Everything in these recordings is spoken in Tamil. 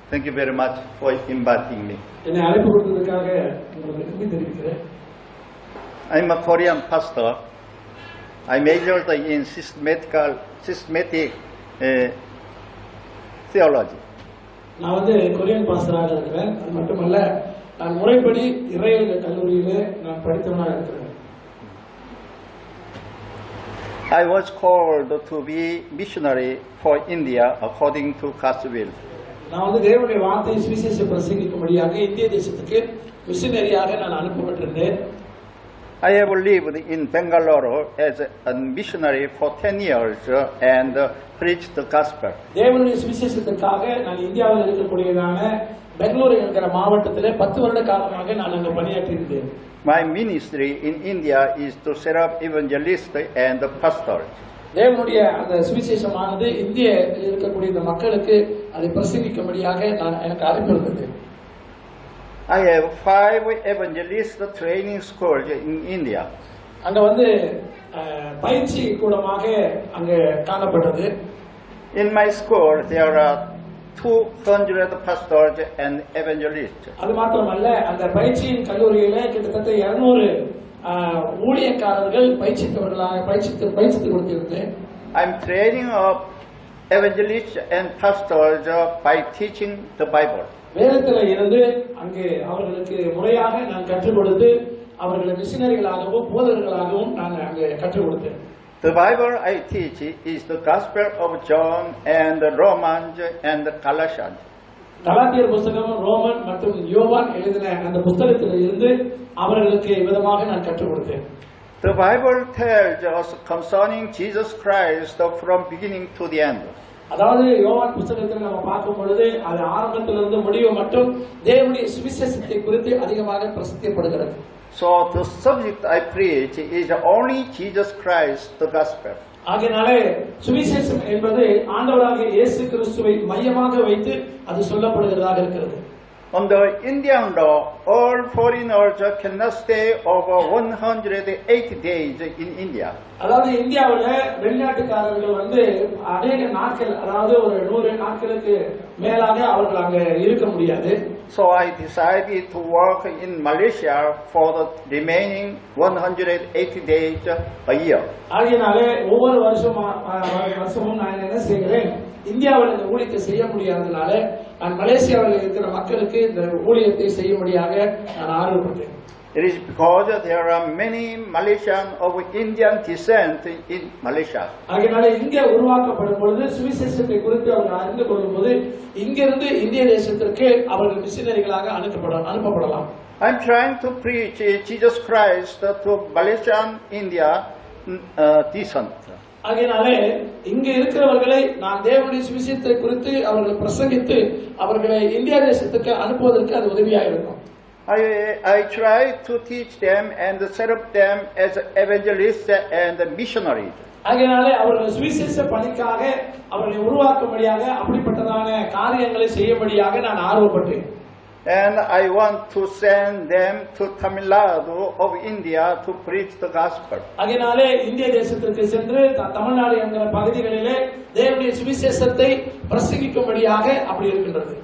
Thank you very much for inviting me. I'm a Korean pastor. I majored in systematic theology. நான் வந்து கொரியன் பாஸ்டராக இருக்கிறேன். அது மட்டுமல்ல, நான் முறைப்படி இறையியல் கல்லூரியிலே நான் படித்தவனாக இருக்கிறேன். I was called to be missionary for India according to God's will. நான் வந்து தேவனுடைய வார்த்தையை சுவிசேஷ பிரசங்கிக்கும்படியாக இந்திய தேசத்துக்கு மிஷனரியாக நான் அனுப்பப்பட்டிருந்தேன். I have lived in Bangalore as a missionary for 10 years and preached the gospel. தேவனுடைய சுவிசேஷத்திற்காக நான் இந்தியாவில் இருக்கக்கூடியதான பெங்களூரு என்கிற மாவட்டத்திலே 10 வருட காலமாக நான் அங்கு பணியாற்றியிருந்தேன். My ministry in India is to set up evangelists and pastors. தேவனுடைய அந்த சுவிசேஷமானது இந்திய இருக்கக்கூடிய இந்த மக்களுக்கு அதை பிரசங்கிக்கும்படியாக எனக்கு அழைப்பு இருந்தது. I have 5 evangelist training schools in India. அங்க வந்து பயிற்சி கூடமாக அங்க காணப்பட்டது. In my school there are 200 pastors and evangelists. அது மாத்திரமல்ல, அந்த பயிற்சியின் கல்லூரியில கிட்டத்தட்ட 200 ஊழியக்காரர்கள் பயிற்சித்தவர்களாக பயிற்சித்து கொடுத்திருந்தேன். I'm training up evangelists and pastors by teaching the Bible. வேதத்துல இருந்து அங்கே அவர்களுக்கு முறையாக நான் கற்றுக் கொடுத்து அவர்களை மிஷனரிகளாகவும் போதகர்களாகவும் நான் அங்கே கற்றுக் கொடுத்தேன். The Bible I teach is the Gospel of John and Romans and Galatians. கலாத்தியர் புத்தகம், ரோமன் மற்றும் யோவான் எழுதின அந்த புத்தகத்தில் இருந்து அவர்களுக்கு விதமாக நான் கற்றுக் கொடுத்தேன். The Bible tells us concerning Jesus Christ from beginning to the end. அதாவது யோவான் புத்தகத்தில் நம்ம பார்க்கும் பொழுது அது ஆரம்பத்திலிருந்து முடிவு மட்டும் தேவனுடைய சுவிசேஷத்தை குறித்து அதிகமாக பிரசித்தப்படுகிறது. So the subject I preach is only Jesus Christ, the gospel. ஆகையாலே சுவிசேஷம் என்பது ஆண்டவராகிய இயேசு கிறிஸ்துவை மையமாக வைத்து அது சொல்லப்படுகிறதாக இருக்கிறது. Under Indian law, all foreigners cannot stay over 180 days in India. அதாவது இந்தியாவுல வெளிநாட்டுக்காரர்கள் வந்து அநேக நாட்கள், அதாவது ஒரு 100 நாட்களுக்கு மேலாக அவர்கள் அங்க இருக்க முடியாது. So I decided to work in Malaysia for the remaining 180 days a year. ஆகையாலே ஒவ்வொரு வருஷமும் நான் என்ன செய்கிறேன், இந்தியாவில் இந்த ஊழியத்தை செய்ய முடியாதனால நான் மலேசியாவில் இருக்கிற மக்களுக்கு இந்த ஊழியத்தை செய்யும்படியாக நான் ஆர்வப்பட்டேன். It is because there are many Malaysians of Indian descent in Malaysia. ஆகையாலே இங்கே உருவாக்கப்படும் பொழுது சுவிசேஷத்தை குறித்து அவர்கள் அறிந்து கொள்ளும் போது இங்கிருந்து இந்திய தேசத்திற்கு அவர்கள் மிஷனரிகளாக அனுப்பப்படலாம். I am trying to preach Jesus Christ to Malaysian India descent. ஆகையாலே இங்க இருக்கிறவர்களை நான் தேவனுடைய சுவிசேஷத்தை குறித்து அவர்கள் பிரசங்கித்து அவர்களை இந்தியா தேசத்துக்கு அனுப்புவதற்கு அது உதவியாக இருக்கும். I try to teach them and set up them as evangelists and missionaries. ஆகையாலே அவர்கள் சுவிசேஷ பணிக்காக அவர்களை உருவாக்கும்படியாக அப்படிப்பட்டதான காரியங்களை செய்யும்படியாக நான் ஆர்வப்பட்டேன். And I want to send them to Tamil Nadu of India to preach the gospel. ஆகையாலே இந்திய தேசத்திற்கு சென்று தமிழ்நாடு என்கிற பகுதிகளிலே தேவனுடைய சுவிசேஷத்தை பிரசங்கிக்கும்படியாக அப்படி இருக்கின்றது.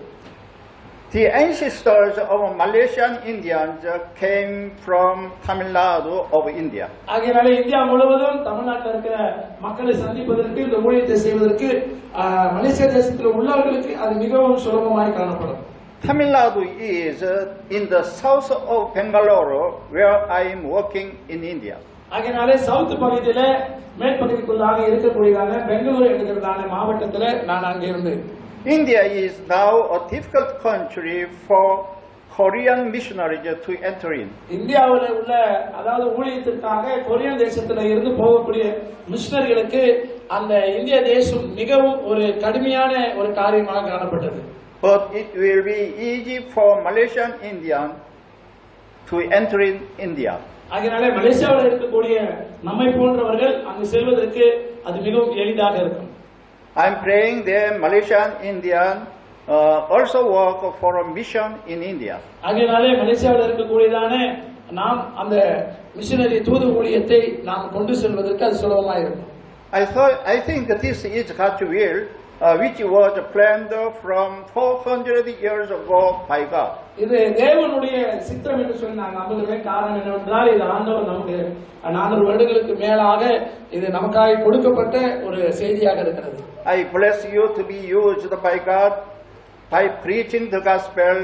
The ancestors of Malaysian Indians came from Tamil Nadu of India. ஆகையாலே இந்தியா முழுவதும் தமிழ்நாட்டில் இருக்கிற மக்களை சந்திப்பதற்கு இந்த ஊழியத்தை செய்வதற்கு மலேசியா தேசத்தில் உள்ளவர்களுக்கு அது மிகவும் சுலபமாய் காணப்படும். Tamil Nadu is in the south of Bangalore where I am working in India. ஆகையாலே சவுத் பகுதியில மேற்பகுதிக்குள்ளாக இருக்கக்கூடியதான பெங்களூரு என்கிறதான மாவட்டத்தில் நான் அங்கே இருந்தேன். India is now a difficult country for Korean missionaries to enter in. இந்தியாவில் உள்ள அதாவது ஊழியத்திற்காக கொரியன் தேசத்தில் இருந்து போகக்கூடிய மிஷனரிகளுக்கு அந்த இந்திய தேசம் மிகவும் ஒரு கடுமையான ஒரு காரியமாக காணப்பட்டது. But it will be easy for Malaysian Indians to enter in India. ஆகையாலே மலேசியாவில் இருக்கக்கூடிய நம்மை போன்றவர்கள் அங்கு செல்வதற்கு அது மிகவும் எளிதாக இருக்கும். I am praying that Malaysian Indian also work for a mission in India. ஆகையாலே மலேசியாவில் இருக்கக்கூடியதான நாம் அந்த மிஷனரி தூது ஊழியத்தை நாம் கொண்டு செல்வதற்கு அது சுலபமாக இருக்கும். I think this is God's will which was planned from 400 years ago by God. இது தேவனுடைய சித்தம் என்று சொல்லி நான் நம்புகிறேன். காரணம் என்னவென்றால் இது ஆண்டவர் நமக்கு 400 வருடங்களுக்கு மேலாக இது நமக்காக கொடுக்கப்பட்ட ஒரு செய்தியாக இருக்கிறது. I bless you to be used by God by preaching the gospel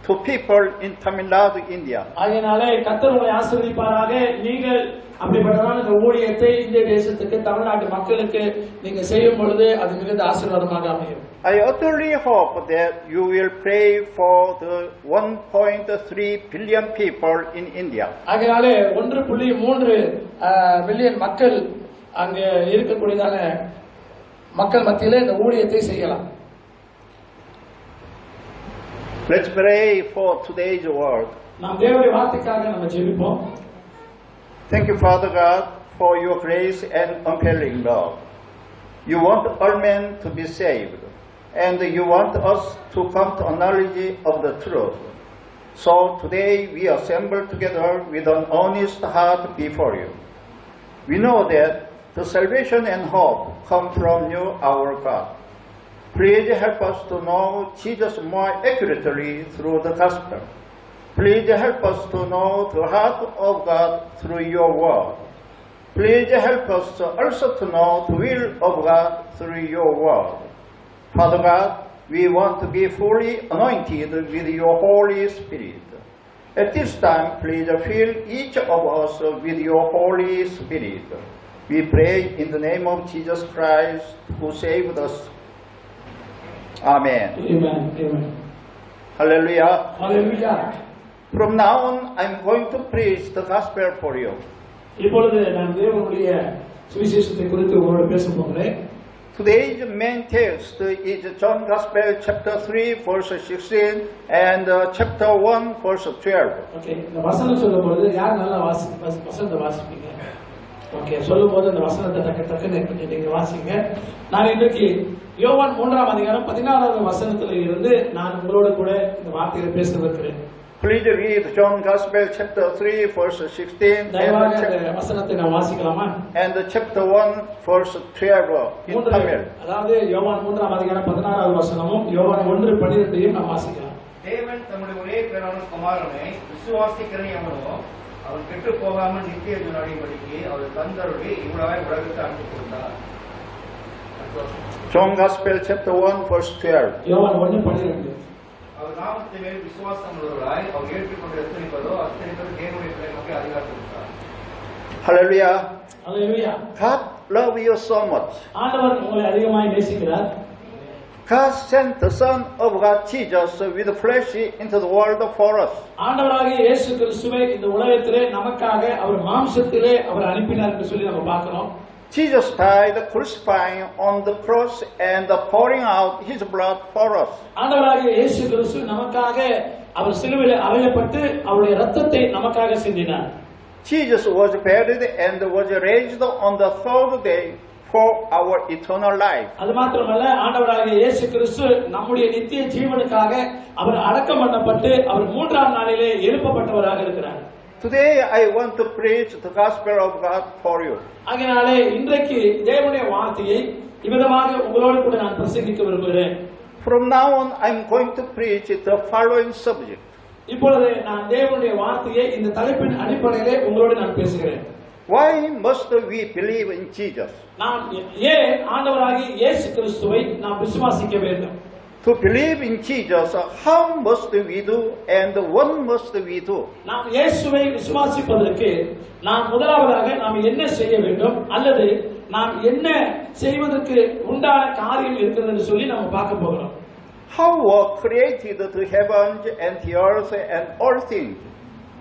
to people in Tamil Nadu, India. ஆகையாலே கர்த்தர் உங்களை ஆசீர்வதிப்பாராக. நீங்கள் அப்படிப்பட்டதான இந்த ஊழியத்தை இந்திய தேசத்துக்கு தமிழ்நாட்டு மக்களுக்கு நீங்க செய்யும் பொழுது அது மிகுந்த ஆசீர்வாதமாக அமையும். I utterly hope that you will pray for the 1.3 billion people in India. ஆகையாலே 1.3 மில்லியன் மக்கள் அங்க இருக்கக்கூடியதான மக்கள் மத்தியிலே இந்த ஊழியத்தை செய்யலாம். Let's pray for today's word. நாம் தேவனுடைய வார்த்தைக்காக நம்ம ஜெபிப்போம். Thank you, Father God, for your grace and unfailing love. You want all men to be saved, and you want us to come to a knowledge of the truth. So today we assemble together with an honest heart before you. We know that the salvation and hope come from you, our God. Please help us to know Jesus more accurately through the gospel. Please help us to know the heart of God through your word. Please help us also to know the will of God through your word. Father God, we want to be fully anointed with your Holy Spirit. At this time, please fill each of us with your Holy Spirit. We pray in the name of Jesus Christ, who saved us. Amen. Amen. Amen. Hallelujah. Hallelujah. From now on, I'm going to preach the gospel for you. இப்பொழுது நான் தேவனுடைய சுவிசேஷத்தை குறித்து உங்களோடு பேச போகிறேன். Today's main text is John Gospel chapter 3 verse 16 and chapter 1 verse 12. Okay, இந்த வசனம் சொல்லும்போது யார் நல்லா வசனத்தை வாசிப்பீங்க? ஓகே, சொல்லும்போது அந்த வசனத்தை டக்கு நீங்க வாசிங்க. நான் இன்றைக்கு யோவான் 3ஆம் அதிகாரம் 16வது வசனத்தில் இருந்து நான் உங்களோடு கூட இந்த வார்த்தையை பேச இருக்கிறேன். Please read John Gospel chapter 3 verse 16 வசனத்தை நான் வாசிக்கலாமா? and chapter 1 verse 12 in Tamil. அதாவது யோவான் 3ஆம் அதிகாரம் 16வது வசனமும் யோவான் 1:12 நாம் வாசிக்கலாம். தேவன் தம்முடைய ஒரே பேரான குமாரனை விசுவாசிக்கிற எவனோ அவன் கெட்டு போகாமல் நித்திய ஜீவன் அடையும்படிக்கு அவர் தந்தருளி இவ்வளவாய் உலகத்தை அனுப்பி கொடுத்தார். John Gospel chapter 1 verse 12. யோவான் 1:12. அவர் நாமத்தின் மேல் விசுவாசம் உள்ளவர்களாய் அவர் ஏற்றுக்கொண்டு எத்தனைப்பதோ அத்தனை பேர் தேவனுடைய பிள்ளைகளுக்கு அதிகாரம் கொடுத்தார். Hallelujah. Hallelujah. God loves you so much. ஆண்டவர் உங்களை அதிகமாய் நேசிக்கிறார். God sent the Son of God Jesus with flesh into the world for us. ஆண்டவராகிய இயேசு கிறிஸ்துவை இந்த உலகத்திலே நமக்காக அவர் மாம்சத்திலே அவர் அனுப்பினார் என்று சொல்லி நம்ம பார்க்கிறோம். Jesus died crucifying on the cross and pouring out his blood for us. ஆண்டவராகிய இயேசு கிறிஸ்து நமக்காக அவர் சிலுவையில் அறையப்பட்டு அவருடைய இரத்தத்தை நமக்காக சிந்தினார். Jesus was buried and was raised on the third day for our eternal life. அது மாத்திரமல்ல, ஆண்டவராகிய இயேசு கிறிஸ்து நம்முடைய நித்திய ஜீவனுக்காக அவர் அடக்கம் பண்ணப்பட்டு அவர் 3ஆம் நாளிலே எழுப்பப்பட்டவராக இருக்கிறார். Today I want to preach the gospel of God for you. ஆகையாலே இன்றைக்கு தேவனுடைய வார்த்தையை இவ்விதமாக உங்களோடு கூட நான் பிரசங்கிக்க விரும்புகிறேன். From now on I'm going to preach the following subject. இப்பொழுது நான் தேவனுடைய வார்த்தையை இந்த தலைப்பின் அடிப்படையிலே உங்களோடு நான் பேசுகிறேன். Why must we believe in Jesus? நாம் ஏன் ஆண்டவராகிய இயேசு கிறிஸ்துவை நாம் விசுவாசிக்க வேண்டும்? To believe in Jesus, how must we do and what must we do? நாம் இயேசுவை விசுவாசிப்பதற்கு நாம் முதலாவதாக நாம் என்ன செய்ய வேண்டும் அல்லது நாம் என்ன செய்வதற்கு உண்டான காரியம் இருக்கிறது என்று சொல்லி நாம் பார்க்க போகிறோம். How were created the heavens and the earth and all things?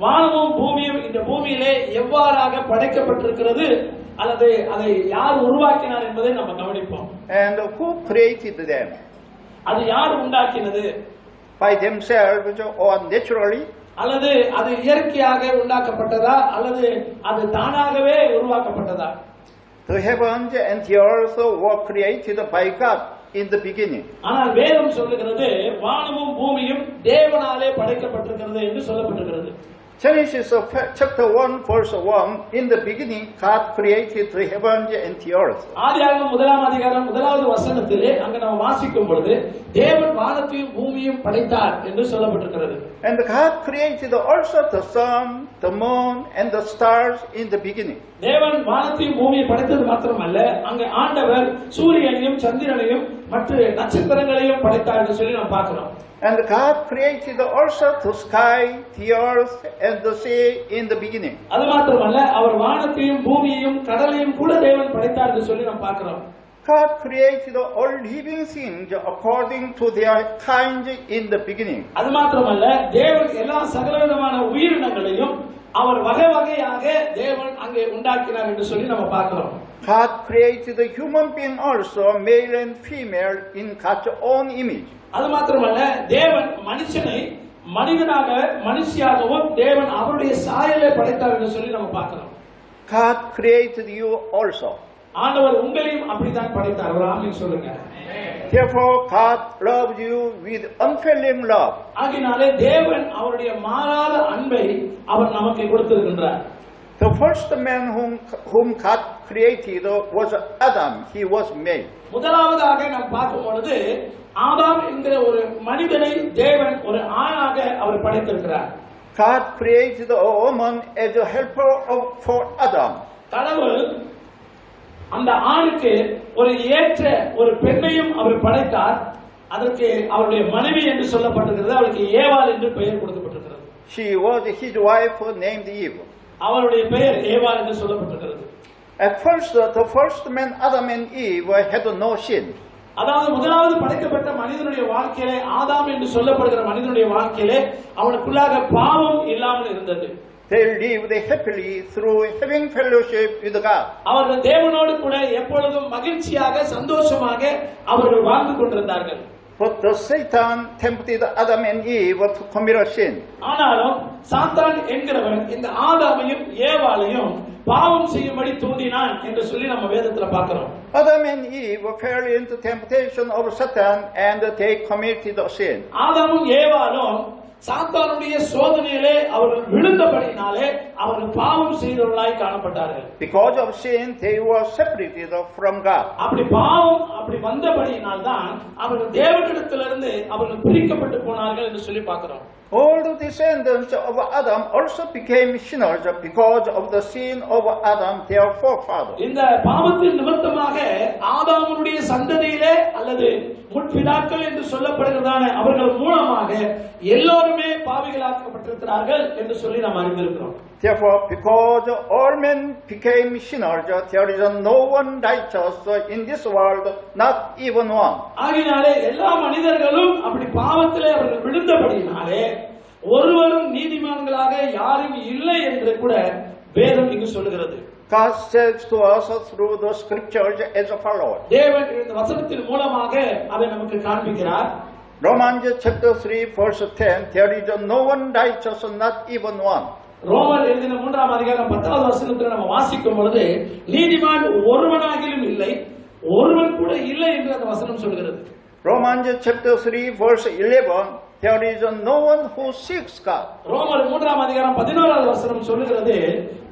வானமும் பூமியும் இந்த பூமியிலே எவ்வாறாக படைக்கப்பட்டிருக்கிறது அல்லது அதை யார் உருவாக்கினார் என்பதை நம்ம கவனிப்போம். And who created them? அது யார் உண்டாக்கினது? By themselves or naturally? அல்லது அது இயற்கையாக உண்டாக்கப்பட்டதா அல்லது அது தானாகவே உருவாக்கப்பட்டதா? The heavens and the earth were created by God in the beginning. ஆனால் வேதம் சொல்லுகிறது வானமும் பூமியும் தேவனாலே படைக்கப்பட்டிருக்கிறது என்று சொல்லப்பட்டிருக்கிறது. Genesis chapter 1 verse 1, in the beginning God created the heavens and the earth. ஆதியாகமம் 1ஆம் அதிகாரம் 1வது வசனத்திலே அங்க நாம் வாசிக்கும் பொழுது தேவன் வானத்தையும் பூமியையும் படைத்தார் என்று சொல்லப்பட்டிருக்கிறது. And God created also the sun, the moon and the stars in the beginning. தேவன் வானத்தையும் பூமியை படைத்தது மாத்திரமல்ல, அங்க ஆண்டவர் சூரியனையும் சந்திரனையும் மற்ற நட்சத்திரங்களையும் படைத்தார் என்று சொல்லி நாம் பார்க்கிறோம். And God created also the sky, the earth and the sea in the beginning. அது மாத்திரமல்ல, அவர் வானத்தையும் பூமியையும் கடலையும் கூட தேவன் படைத்தார் என்று சொல்லி நாம் பார்க்கிறோம். God created all living things according to their kind in the beginning. அது மாத்திரமல்ல, தேவன் எல்லா சகலவிதமான உயிரினங்களையும் அவர் வகை வகையாக தேவன் அங்கே உண்டாக்கினார் என்று சொல்லி நம்ம பார்க்கிறோம். God created the human being also, male and female, in God's own image. அது மாத்திரமல்ல, தேவன் மனுஷனை மனிதனாக மனுஷியாகவும் தேவன் அவருடைய சாயலை படைத்தார் என்று சொல்லி நம்ம பார்க்கிறோம். God created you also. ஆண்டவர் உங்களையும் அப்படித்தான் படைத்தார். ஒரு ஆமென் சொல்லுங்க. Therefore God loved you with unfailing love. ஆகினாலே தேவன் அவருடைய மாறாத அன்பை அவர் நமக்கு கொடுத்திருக்கின்றார். The first man whom God created was Adam. He was male. முதலாவதாக நாம் பார்க்கும் பொழுது ஆதாம் என்கிற ஒரு மனிதனை தேவன் ஒரு ஆணாக அவர் படைத்திருக்கிறார். God created a woman as a helper for Adam. கடவுள் அந்த ஆணுக்கு ஒரு ஏற்ற ஒரு பெண்ணையும் அவர் படைத்தார். அதற்கு அவருடைய மனைவி என்று சொல்லப்பட்டிருக்கிறது. அவளுக்கு ஏவாள் என்று பெயர் கொடுக்கப்பட்டிருக்கிறது. She was his wife named Eve. அவருடைய பெயர் ஏவாள் என்று சொல்லப்பட்டிருக்கிறது. At first, the first man, Adam and Eve, had no sin. அதாவது முதலாவது படைக்கப்பட்ட மனிதனுடைய வாழ்க்கையிலே ஆதாம் என்று சொல்லப்படுகிற மனிதனுடைய வாழ்க்கையிலே அவனுக்குள்ளாக பாவம் இல்லாமல் இருந்தது. They lived happily through having fellowship with God. அவர்கள் தேவனோடு கூட எப்பொழுதும் மகிழ்ச்சியாக சந்தோஷமாக அவர்கள் வாழ்ந்து கொண்டிருந்தார்கள். But the Satan tempted Adam and Eve to commit a sin. ஆனாலும் சாத்தான் என்கிறவன் இந்த ஆதாமையும் ஏவாளையும் பாவம் செய்யும்படி தூண்டினான் என்று சொல்லி நம்ம வேதத்துல பார்க்கிறோம். Adam and Eve fell into temptation of Satan and they committed a sin. ஆதாமும் ஏவாளும் சாத்தானுடைய சோதனையிலே அவர்கள் விழுந்தபடினாலே அவர்கள் பாவம் செய்தவர்களாய் காணப்பட்டார்கள். Because of sin, they were separated from God. அப்படி பாவம் அப்படி வந்தபடியினால் தான் அவர்கள் தேவனிடத்திலிருந்து அவர்கள் பிரிக்கப்பட்டு போனார்கள் என்று சொல்லி பார்க்கிறோம். All the descendants of Adam also became sinners because of the sin of Adam, their forefather. இந்த பாவத்தின் நிமித்தமாக ஆதாமுடைய சந்ததியிலே அல்லது முற்பிதாக்கள் என்று சொல்லப்படுகிறதான அவர்கள் மூலமாக எல்லோருமே பாவிகளாக்கப்பட்டிருக்கிறார்கள் என்று சொல்லி நாம் அறிந்திருக்கிறோம். Therefore, because all men became sinners, there is no one righteous in this world, not even one. ஆகினாலே எல்லா மனிதர்களும் அப்படி பாவத்திலே அவர்கள் விழுந்தபடினாலே ஒருவரும் நீதிமான்களாக யாரும் இல்லை என்று கூட வேதம் இங்கு சொல்லுகிறது. God says to us through the scriptures as follows. தேவன் இந்த வசனத்தின் மூலமாக அதை நமக்கு காண்பிக்கிறார். Romans chapter 3 verse 10, there is no one righteous, not even one. ரோமர் எழுதின 3ஆம் அதிகாரம் 10வது வசனத்தில் நம்ம வாசிக்கும் பொழுது நீதிமான் ஒருவனாகிலும் இல்லை, ஒருவன் கூட இல்லை என்று அந்த வசனம் சொல்கிறது. Romans chapter 3 verse 11, there is no one who seeks God. ரோமர் 3ஆம் அதிகாரம் 11வது வசனம் சொல்கிறது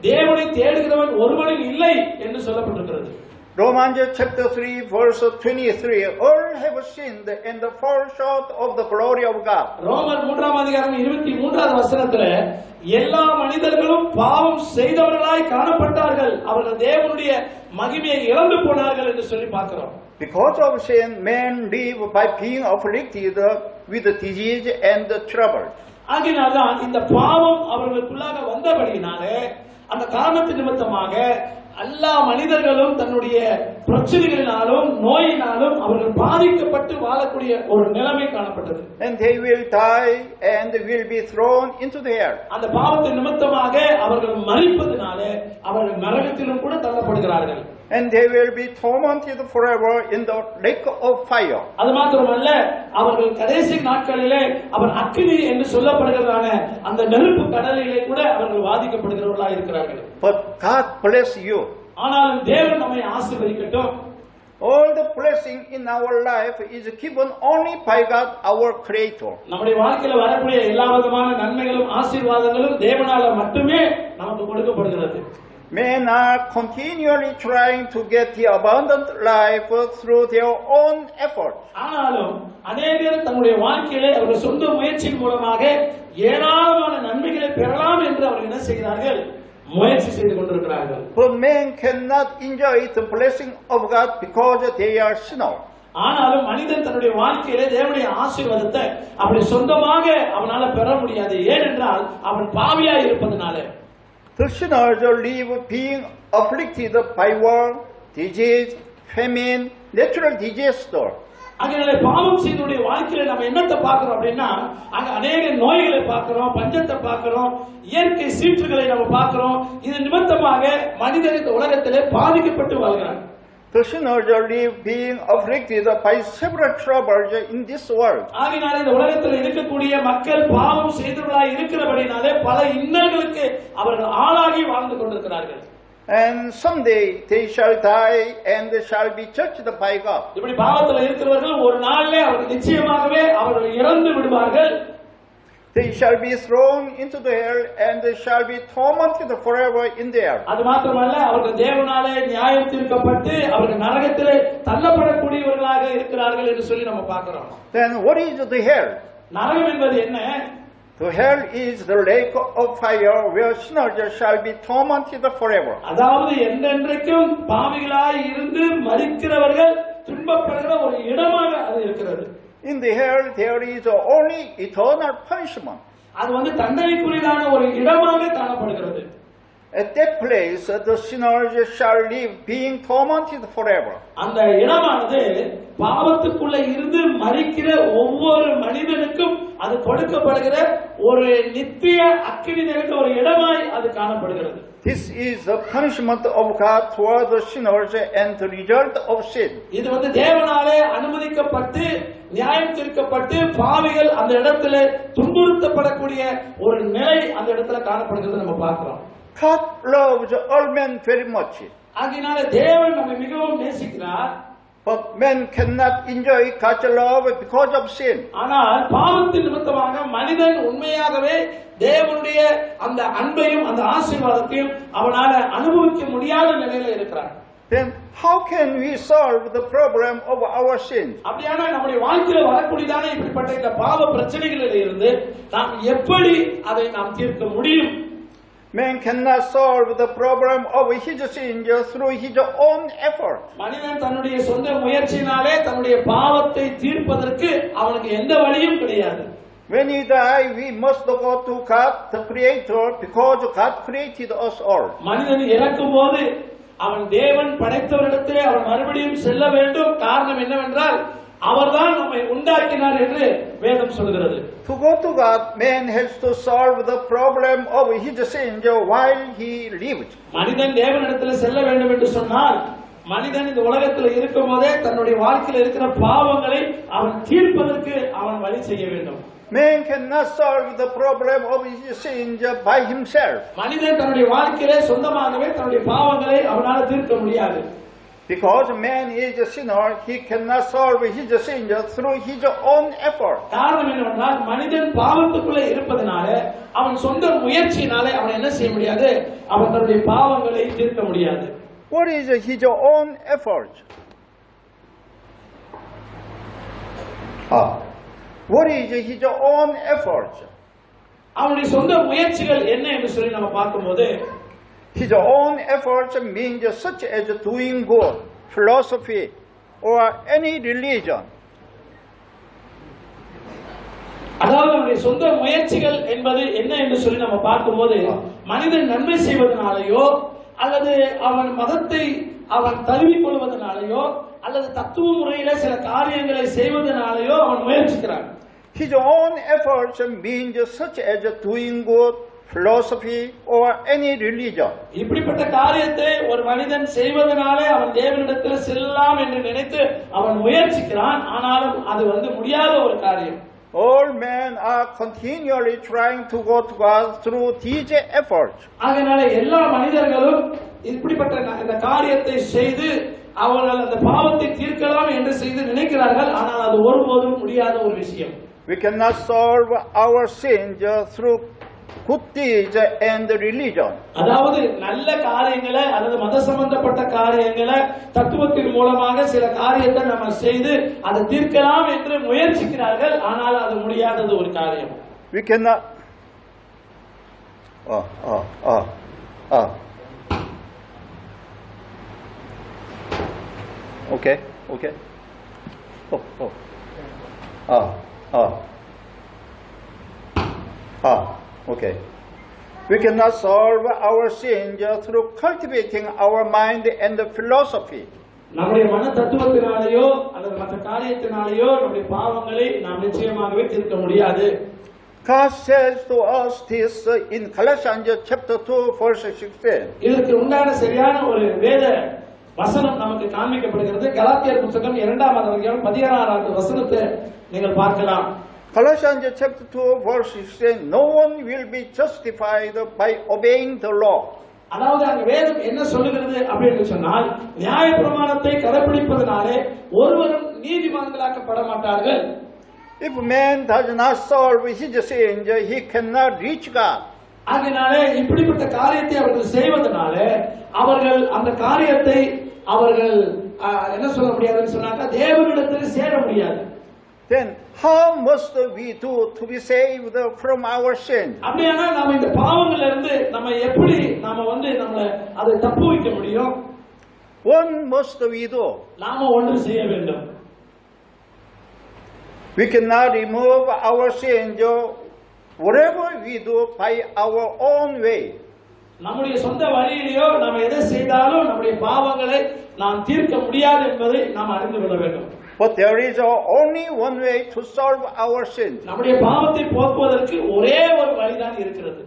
தேவனை தேடுகிறவன் ஒருவனும் இல்லை என்று சொல்லப்பட்டிருக்கிறது. Romans chapter 3 verse 23, all have sinned and fall short of the glory of God. ரோமர் 3ஆம் அதிகாரம் 23வது வசனத்துல எல்லா மனிதர்களும் பாவம் செய்தவர்களாய் காணப்பட்டார்கள், அவர்கள் தேவனுடைய மகிமையை இழந்து போனார்கள் என்று சொல்லி பார்க்கிறோம். Because of sin, men live by being afflicted with disease and trouble. ஆகினால்தான் இந்த பாவம் அவர்களுக்குள்ளாக வந்தபடியினாலே அந்த காரணத்தின் நிமித்தமாக எல்லா மனிதர்களும் தன்னுடைய பிரச்சனைகளினாலும் நோயினாலும் அவர்கள் பாதிக்கப்பட்டு வாழக்கூடிய ஒரு நிலைமை காணப்பட்டது. And they will die and will be thrown into the air. அந்த பாவத்தின் நிமித்தமாக அவர்கள் மரிப்பதினாலே அவர்கள் நரகத்திலும் கூட தள்ளப்படுகிறார்கள். And they will be tormented forever in the lake of fire. அது மாத்திரமல்ல, அவர்கள் கடைசி நாட்களிலே அவர் அக்கினி என்று சொல்லப்படுகிறதான அந்த நெருப்பு கடலிலே கூட அவர்கள் வாதிக்கப்படுகிறவர்களாக இருக்கிறார்கள். But God bless you. ஆனாலும் தேவன் நம்மை ஆசீர்வதிக்கட்டும். All the blessing in our life is given only by God, our Creator. நம்முடைய வாழ்க்கையில வரக்கூடிய எல்லா விதமான நன்மைகளும் ஆசீர்வாதங்களும் தேவனால மட்டுமே நமக்கு கொடுக்கப்படுகிறது. Men are continually trying to get the abundant life through their own efforts. ஆனாலும் அநேகர் தங்களுடைய வாழ்க்கையிலே அவர்கள் சொந்த முயற்சியின் மூலமாக ஏராளமான நன்மைகளை பெறலாம் என்று அவர்கள் என்ன செய்கிறார்கள்? முயற்சி செய்து கொண்டிருக்கிறார்கள். But men cannot enjoy the blessing of God because they are sinners. ஆனாலும் மனிதன் தன்னுடைய வாழ்க்கையிலே தேவனுடைய ஆசீர்வாதத்தை அப்படி சொந்தமாக அவனால பெற முடியாது. ஏனென்றால் அவன் பாவியாய் இருப்பதனால. The sinners live being afflicted by war, disease, famine, natural disaster. அதனால பாவம் செய்தவருடைய வாழ்க்கையில நம்ம என்னத்தை பார்க்கிறோம் அப்படின்னா அங்க அநேக நோய்களை பார்க்கிறோம், பஞ்சத்தை பார்க்கிறோம், இயற்கை சீற்றுகளை நம்ம பார்க்கிறோம். இது நிமித்தமாக மனிதன் இந்த உலகத்திலே பாதிக்கப்பட்டு வாழ்கிறான். The sinners live being afflicted by several troubles in this world. ஆகினால இந்த உலகத்தில் இருக்கக்கூடிய மக்கள் பாவம் செய்தவர்களாய் இருக்கிறபடினாலே பல இன்னல்களுக்கு அவர்கள் ஆளாகி வாழ்ந்து கொண்டிருக்கிறார்கள். And someday they shall die and shall be judged by God. இப்படி பாவத்தில் இருக்கிறவர்கள் ஒரு நாளிலே அவர்கள் நிச்சயமாகவே அவர்கள் இறந்து விடுவார்கள். They shall be thrown into the hell and shall be tormented forever in there. அது மாத்திரமல்ல அவர்கள் தேவனாலே நியாயம் தீர்க்கப்பட்டு அவர்கள் நரகத்திலே தள்ளப்படக்கூடியவர்களாக இருக்கிறார்கள் என்று சொல்லி நம்ம பார்க்கிறோம். Then what is the hell? நரகம் என்பது என்ன? The hell is the lake of fire where sinners shall be tormented forever. அதாவது என்றென்றைக்கும் பாவிகளாய் இருந்து மரிக்கிறவர்கள் துன்பப்படுகிற ஒரு இடமாக அது இருக்கிறது. In the hell there is only eternal punishment. அது வந்து தண்டனைக்குரியதான ஒரு இடமாக காணப்படுகிறது. At that place the sinners shall live being tormented forever. அந்த இடமானது பாவத்துக்குள்ள இருந்து மரிக்கிற ஒவ்வொரு மனிதனுக்கும் அது கொடுக்கப்படுகிற ஒரு நித்திய அக்கினி நிறைந்த ஒரு இடமாய் அது காணப்படுகிறது. This is the punishment of God toward the sinners and the result of sin. இது வந்து தேவனாலே அனுமதிக்கப்பட்டு நியாயம் தீர்க்கப்பட்டு பாவிகள் அந்த இடத்துல துன்புறுத்தப்படக்கூடிய ஒரு நிலை அந்த இடத்துல காணப்படுகிறது நம்ம பார்க்கிறோம். God loves all men very much. ஆகையினால தேவன் நம்மை மிகவும் நேசிக்கிறார். But men cannot enjoy God's love because of sin. ஆனால் பாவத்தின் நிமித்தமாக மனிதன் உண்மையாகவே தேவனுடைய அந்த அன்பையும் அந்த ஆசீர்வாதத்தையும் அவனால அனுபவிக்க முடியாத நிலையில இருக்கிறான். Then how can we solve the problem of our sins? அப்படியான நம்முடைய வாழ்க்கையில வரக்கூடியதான இப்படிப்பட்ட இந்த பாவ பிரச்சனைகளில் இருந்து நாம் எப்படி அதை நாம் தீர்க்க முடியும்? Man cannot solve the problem of his sins through his own effort. மனிதன் தன்னுடைய சொந்த முயற்சியினாலே தன்னுடைய பாவத்தை தீர்ப்பதற்கு அவனுக்கு எந்த வழியும் கிடையாது. When we die, we must go to God, the Creator, because God created us all. மனிதன் இறக்கும் போது அவன் தேவன் படைத்தவரிடத்திலே அவன் மறுபடியும் செல்ல வேண்டும். காரணம் என்னவென்றால் அவர்தான் நம்மை உண்டாக்கினார் என்று வேதம் சொல்கிறது. To go to God, man has to solve the problem of his sins while he lived. மனிதன் தேவனிடத்தில் செல்ல வேண்டும் என்று சொன்னால் மனிதன் இந்த உலகத்தில் இருக்கும் போதே தன்னுடைய வாழ்க்கையில் இருக்கிற பாவங்களை அவன் தீர்ப்பதற்கு அவன் வழி செய்ய வேண்டும். Man cannot solve the problem of his sins by himself. மனிதன் தன்னுடைய வாழ்க்கையிலே சொந்தமாகவே தன்னுடைய பாவங்களை அவனால் தீர்க்க முடியாது. Because man is a sinner, he cannot solve his sins through his own effort. காரணம் என்னவென்றால் மனிதன் பாவத்துக்குள்ளே இருப்பதனால அவன் சொந்த முயற்சியினாலே அவன் என்ன செய்ய முடியாது? அவன் தன்னுடைய பாவங்களை தீர்க்க முடியாது. What is his own effort? What is his own effort? அவனுடைய சொந்த முயற்சிகள் என்ன என்று சொல்லி நம்ம பார்க்கும்போது His own efforts means such as doing good, philosophy, or any religion. அதாவது அவனுடைய சொந்த முயற்சிகள் என்பது என்ன என்று சொல்லி நம்ம பார்க்கும்போது மனிதன் நன்மை செய்வதனாலேயோ அல்லது அவன் மதத்தை அவன் தழுவிக் கொள்வதனாலேயோ அல்லது தத்துவ முறையில சில காரியங்களை செய்வதனாலேயோ அவன் முயற்சிக்கிறான். His own efforts means such as doing good, philosophy, or any religion. இப்படிப்பட்ட காரியத்தை ஒரு மனிதன் செய்வதனாலே அவன் தேவனிடத்தில் செல்லலாம் என்று நினைத்து அவன் முயற்சிக்கிறான். ஆனாலும் அது வந்து முடியாத ஒரு காரியம். All men are continually trying to go to God through these efforts. அதனால எல்லா மனிதர்களும் இப்படிப்பட்ட இந்த காரியத்தை செய்து அவர்கள் அந்த பாவத்தை தீர்க்கலாம் என்று செய்து நினைக்கிறார்கள். ஆனால் அது ஒருபோதும் முடியாத ஒரு விஷயம். We cannot solve our sins through good deeds and religion. அதாவது நல்ல காரியங்களை அல்லது மத சம்பந்தப்பட்ட காரியங்களை தத்துவத்தின் மூலமாக சில காரியத்தை நம்ம செய்து அதை தீர்க்கலாம் என்று முயற்சிக்கிறார்கள். ஆனால் அது முடியாதது ஒரு காரியம். We cannot. Okay. Okay. We cannot solve our sins through cultivating our mind and philosophy. நம்முடைய மன தத்துவத்தினாலேயோ அல்லது மற்ற காரியத்தினாலேயோ நம்முடைய பாவங்களை நாம் நிச்சயமாகவே தீர்க்க முடியாது. God says to us this in Colossians chapter 2 verse 16. இதற்கு உண்டான சரியான ஒரு வேத வசனம் நமக்கு காண்பிக்கப்படுகிறது. கலாத்தியர் புத்தகம் 2ஆம் அதிகாரம் 16வது வசனத்தை நீங்கள் பார்க்கலாம். Colossians chapter 2 verse 16, no one will be justified by obeying the law. அதாவது அங்க வேதம் என்ன சொல்லுகிறது அப்படின்னு சொன்னால், நியாயப்பிரமாணத்தை கடைபிடிப்பதனாலே ஒருவரும் நீதிமான்களாக்கப்பட மாட்டார்கள். If man does not solve his sins, he cannot reach God. அதனாலே இப்படிப்பட்ட காரியத்தை அவர்கள் செய்வதனாலே அவர்கள் அந்த காரியத்தை அவர்கள் என்ன சொல்ல முடியாதுன்னு சொன்னாக்க தேவனிடத்தில் சேர முடியாது. Then how must we do to be saved from our sin? அப்படியானா நாம இந்த பாவங்கள்ல இருந்து நம்ம எப்படி நாம நம்மள அதை தப்பு வைக்க முடியும்? What must we do? நாம ஒன்று செய்ய வேண்டும். We cannot remove our sins whatever we do by our own way. நம்முடைய சொந்த வழியிலேயோ நாம எதை செய்தாலும் நம்முடைய பாவங்களை நாம் தீர்க்க முடியாது என்பதை நாம் அறிந்து கொள்ள வேண்டும். But there is only one way to solve our sins. நம்முடைய பாவத்தை போக்குவதற்கு ஒரே ஒரு வழிதான் இருக்கிறது.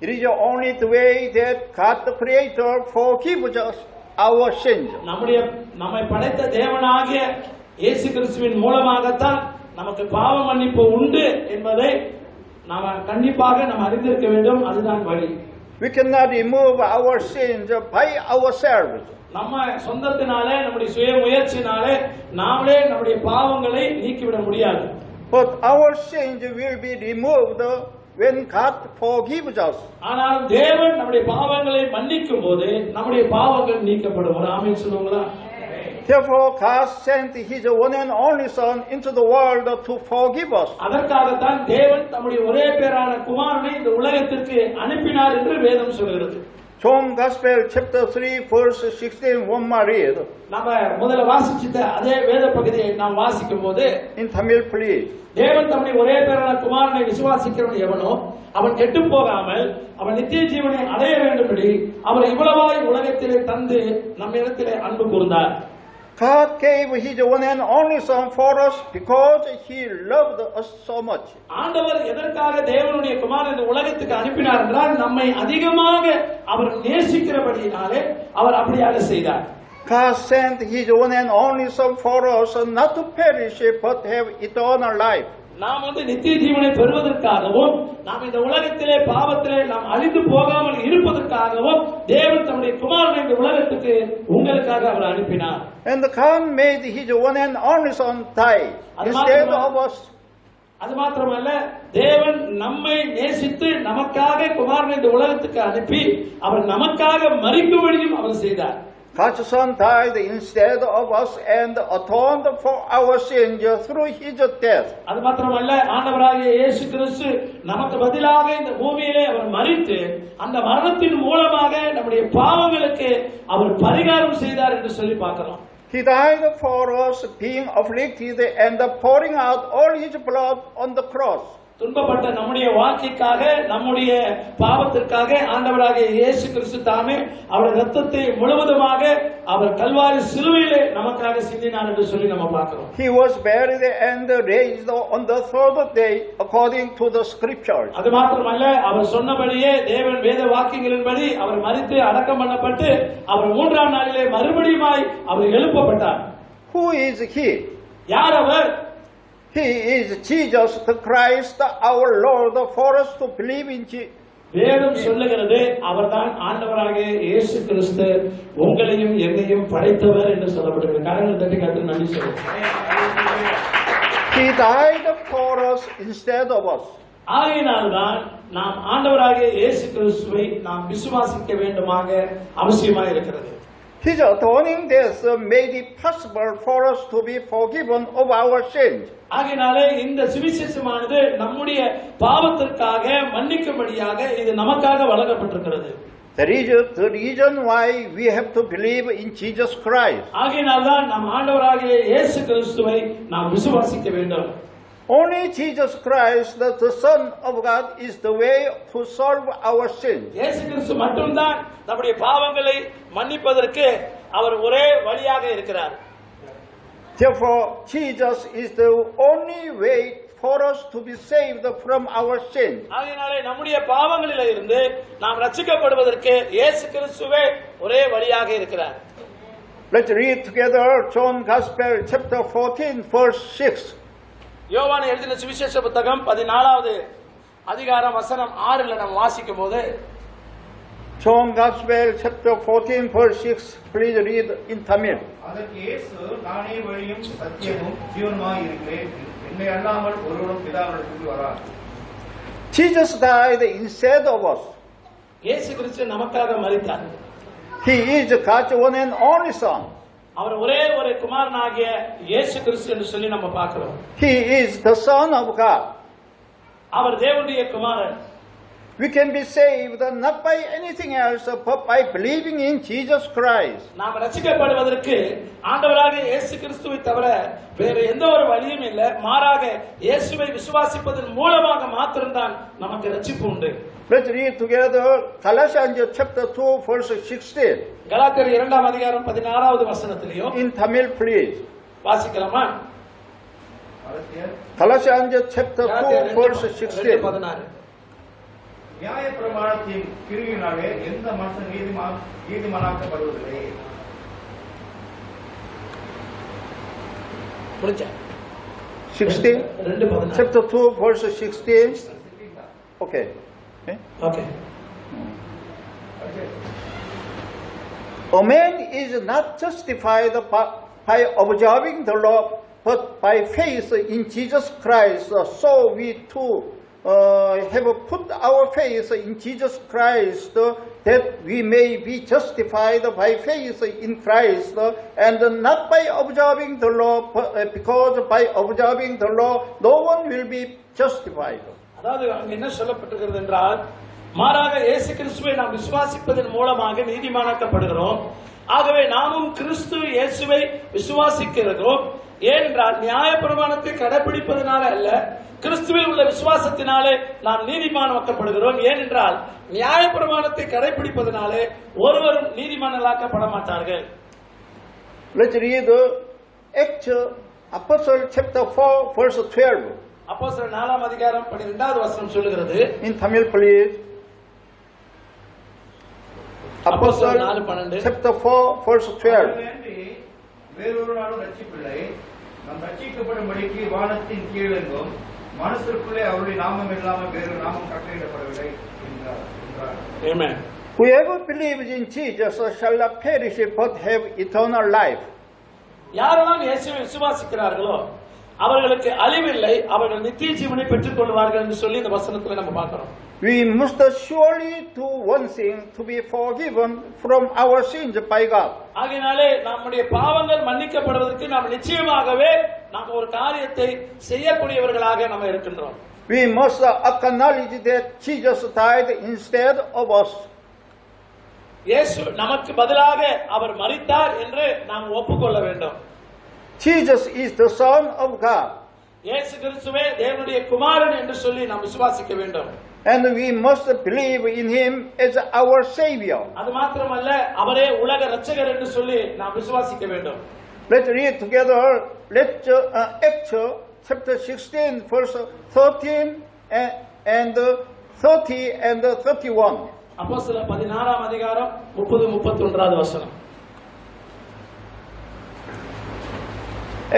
It is only the way that God the Creator forgives us our sins. நம்மை படைத்த தேவனாகிய இயேசு கிறிஸ்துவின் மூலமாகத்தான் நமக்கு பாவ மன்னிப்பு உண்டு என்பதை நாம கண்டிப்பாக நாம் அறிந்திருக்க வேண்டும். அதுதான் வழி. We cannot remove our sins by ourselves. நம்ம சொந்தத்தினாலே நம்முடைய சுய முயற்சினாலே நாமளே நம்முடைய பாவங்களை நீக்கிவிட முடியாது. But our sins will be removed when God forgives us. ஆனால் தேவன் நம்முடைய பாவங்களை மன்னிக்கும் போது நம்முடைய பாவங்கள் நீக்கப்படும். ஆமென் சொல்லுங்களா? Therefore God sent his one and only son into the world to forgive us. அதற்காகத்தான் தேவன் தம்முடைய ஒரே பேரான குமாரனை இந்த உலகத்திற்கு அனுப்பினார் என்று வேதம் சொல்கிறது. John Gospel chapter 3 verse 16 one more read. நாம முதல்ல வாசிச்சிட்ட அதே வேத பகுதியை நாம் வாசிக்கும் போது In Tamil please. தேவன் தம்முடைய ஒரே பேரான குமாரனை விசுவாசிக்கிறவன் எவனோ அவன் கெட்டு போகாமல் அவன் நித்திய ஜீவனை அடைய வேண்டும்படி அவர் இவ்வளவாய் உலகத்திலே தந்து நம்மிடத்திலே அன்பு கூர்ந்தார். God gave his one and only son for us because he loved us so much. ஆண்டவர் எதற்காக தேவனுடைய குமாரனை இந்த உலகத்துக்கு அனுப்பினார் என்றால் நம்மை அதிகமாக அவர் நேசிக்கிறபடியினாலே அவர் அப்படியாக செய்தார். God sent his one and only son for us not to perish but have eternal life. நாம் நித்திய ஜீவனை பெறுவதற்காகவும் நாம் இந்த உலகத்திலே பாவத்திலே நாம் அழிந்து போகாமல் இருப்பதற்காகவும் தேவன் தம்முடைய குமாரனை இந்த உலகத்துக்கு உங்களுக்காக அவர் அனுப்பினார். And God made his one and only son die instead of us. அது மாத்திரமல்ல, தேவன் நம்மை நேசித்து நமக்காக குமாரனை இந்த உலகத்துக்கு அனுப்பி அவர் நமக்காக மரிக்கும்படியும் அவர் செய்தார். God's son died instead of us and atoned for our sins through his death. அது மாத்திரமல்ல, ஆண்டவராகிய இயேசு கிறிஸ்து நமக்கு பதிலாக இந்த பூமியிலே அவர் மரித்து அந்த மரணத்தின் மூலமாக நம்முடைய பாவங்களுக்கு அவர் பரிகாரம் செய்தார் என்று சொல்லி பார்க்கிறோம். He died for us, being afflicted and pouring out all his blood on the cross. துன்பப்பட்ட நம்முடைய வாழ்க்கைக்காக நம்முடைய பாவத்திற்காக ஆண்டவராகிய இயேசு கிறிஸ்து தாமே அவருடைய ரத்தத்தை முழுவதுமாக அவர் கல்வாரி சிலுவையிலே நமக்காக சிந்தினார் என்று சொல்லி நம்ம பார்க்கிறோம். He was buried and raised on the third day according to the scriptures. அது மாத்திரமல்ல, அவர் சொன்னபடியே தேவன் வேத வாக்கியங்களின்படி அவர் மரித்து அடக்கம் பண்ணப்பட்டு அவர் 3ஆம் நாளிலே மறுபடியுமாய் அவர் எழுப்பப்பட்டார். Who is he? யார் அவர்? He is Jesus the Christ, our Lord, for us to believe in வேதம் சொல்லுகிறது அவர்தான் ஆண்டவராகிய இயேசு கிறிஸ்து உங்களையும் என்னையும் படைத்தவர் என்று சொல்லப்படுகிறது. கரங்கள் தட்டி கர்த்தருக்கு நன்றி சொல்லுங்கள். He died for us instead of us. ஆகையினால்தான் நாம் ஆண்டவராகிய இயேசு கிறிஸ்துவை நாம் விசுவாசிக்க வேண்டுமாக அவசியமாக இருக்கிறது. His atoning death made it possible for us to be forgiven of our sins. ஆகையினாலே இந்த சுவிசேஷமானது நம்முடைய பாவத்திற்காக மன்னிக்கும்படியாக இது நமக்காக வழங்கப்பட்டிருக்கிறது. That is the reason why we have to believe in Jesus Christ. ஆகையினால்தான் நாம் ஆண்டவராகிய இயேசு கிறிஸ்துவை நாம் விசுவாசிக்க வேண்டும். Only Jesus Christ, the Son of God, is the way to solve our sins. இயேசு கிறிஸ்து மட்டும்தான் நம்முடைய பாவங்களை மன்னிப்பதற்கு அவர் ஒரே வழியாக இருக்கிறார். Therefore, Jesus is the only way for us to be saved from our sins. ஆகையினாலே நம்முடைய பாவங்களில் இருந்து நாம் ரட்சிக்கப்படுவதற்கு இயேசு கிறிஸ்துவே ஒரே வழியாக இருக்கிறார். Let's read together John Gospel chapter 14 verse 6. யோவான் எழுதின சுவிசேஷ புத்தகம் 14வது அதிகாரம் வசனம் 6ல நாம் வாசிக்கும் போது John Gospel chapter 14 verse 6, please read in Tamil. அதற்கு இயேசு, நானே வழியும் சத்தியமும் ஜீவனுமாய் இருக்கிறேன், என்னை அல்லாமல் ஒருவரும் பிதாவிடத்திற்கு வரார். Jesus died instead of us. இயேசு கிறிஸ்து நமக்காக மரித்தார். He is God's one and only Son. அவர் ஒரே ஒரு குமாரனாகிய இயேசு கிறிஸ்து என்று சொல்லி நம்ம பார்க்கிறோம். He is the Son of God. அவர் தேவனுடைய குமாரன். We can be saved not by anything else but by believing in Jesus Christ. நாம் ரட்சிக்கப்படுவதற்கு ஆண்டவராகிய இயேசு கிறிஸ்துவை தவிர வேறு எந்த ஒரு வழியும் இல்லை. மாறாக இயேசுவை விசுவாசிப்பதன் மூலமாக மாத்திரம்தான் நமக்கு ரட்சிப்பு உண்டு. Let's read together Colossians chapter 2 verse 16. கலாத்தியர் 2ஆம் அதிகாரம் 16வது வசனத்திலேயும் In Tamil, please. வாசிக்கலாமா? Colossians chapter 2 verse 16. 16. நியாய பிரமாணத்தின் கிரியினாலே எந்த மனுஷன் நீதிமானாக்கப்படுவதில்லை. முடிச்சா? 16? 2:16. Chapter 2 verse 16. Okay. Okay. A man is not justified by observing the law, but by faith in Jesus Christ. So we too have put our faith in Jesus Christ, that we may be justified by faith in Christ, and not by observing the law, because by observing the law, no one will be justified. அதாவது அங்க என்ன சொல்லப்பட்டிருக்கிறது என்றால், மாறாக இயேசு கிறிஸ்துவை நாம் விசுவாசிப்பதன் மூலமாக நீதிமானாக்கப்படுகிறோம். ஆகவே நாமும் கிறிஸ்து இயேசுவை விசுவாசிக்கிறோம். ஏனென்றால் நியாயப்பிரமாணத்தை கடைபிடிப்பதனால அல்ல, கிறிஸ்துவில் உள்ள விசுவாசத்தினாலே நாம் நீதிமானாக்கப்படுகிறோம். ஏனென்றால் நியாயப்பிரமாணத்தை கடைபிடிப்பதனாலே ஒருவரும் நீதிமான்களாக்கப்பட மாட்டார்கள். Let's read Acts Apostle chapter 4 verse 12. அப்போஸ்தலர் 4ஆம் அதிகாரம் 12வது வசனம் சொல்லுகிறது. In Tamil, please. Apostle 4:12. chapter 4 verse 12. வேறொரு நாளும் ரட்சிப்பில்லை. நாம் ரட்சிக்கப்படும்படிக்கு வானத்தின் கீழெங்கும் மனுஷருக்குள்ளே அவருடைய நாமம் இல்லாமல் வேறொரு நாமம் கட்டளையிடப்படவில்லை என்றார். Amen. Whoever believes in Jesus shall not perish but have eternal life. யாரெல்லாம் இயேசுவை விசுவாசிக்கிறார்களோ அவர்களுக்கு அழிவில்லை, அவர்கள் நித்திய ஜீவனை பெற்றுக் கொள்வார்கள் என்று சொல்லி இந்த வசனத்துல நம்ம பார்க்கிறோம். We must surely do one thing, to be forgiven from our sins by God. ஆகையினாலே நம்முடைய பாவங்கள் மன்னிக்கப்படுவதற்கு நாம் நிச்சயமாகவே நாம் ஒரு காரியத்தை செய்யக்கூடியவர்களாக நம்ம இருக்கின்றோம். We must acknowledge that Jesus died instead of us. இயேசு நமக்கு பதிலாக அவர் மரித்தார் என்று நாம் ஒப்புக்கொள்ள வேண்டும். Jesus is the Son of God. இயேசு கிறிஸ்துவே தேவனுடைய குமாரன் என்று சொல்லி நாம் விசுவாசிக்க வேண்டும். And we must believe in Him as our Savior. அது மாத்திரமல்ல, அவரே உலக இரட்சகர் என்று சொல்லி நாம் விசுவாசிக்க வேண்டும். Let's read together Acts chapter 16 verse 13 and 30 and 31. அப்போஸ்தலர் 16ஆம் அதிகாரம் 30-31வது வசனம்.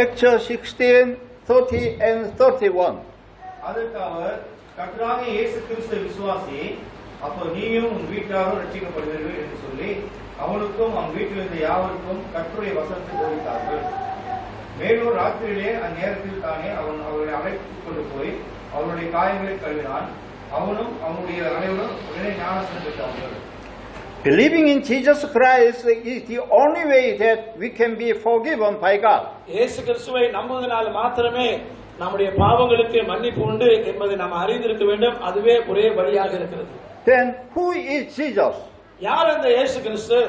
Acts 16, 30 and 31. அதற்கு அவர், கர்த்தராகிய இயேசு கிறிஸ்து விசுவாசி, அப்போ நீயும் உன் வீட்டாரும் ரட்சிக்கப்படுவீர்கள் என்று சொல்லி அவனுக்கும் அவன் வீட்டில் இருந்த யாவருக்கும் கர்த்தருடைய வசனத்தை போதித்தார்கள். மேலும் ராத்திரியிலே அந்நேரத்தில் தானே அவன் அவர்களை அழைத்துக் கொண்டு போய் அவருடைய காயங்களை கழுவினான். அவனும் அவனுடைய அனைவரும் உடனே ஞானஸ்நானம் பெற்றார்கள். Believing in Jesus Christ is the only way that we can be forgiven by God. இயேசு கிறிஸ்துவை நம்புவதனால் மாத்திரமே நம்முடைய பாவங்களுக்கு மன்னிப்பு உண்டு என்பதை நாம் அறிந்திருக்க வேண்டும். அதுவே ஒரே வழியாக இருக்கிறது. Then who is Jesus? யார் அந்த இயேசு கிறிஸ்து?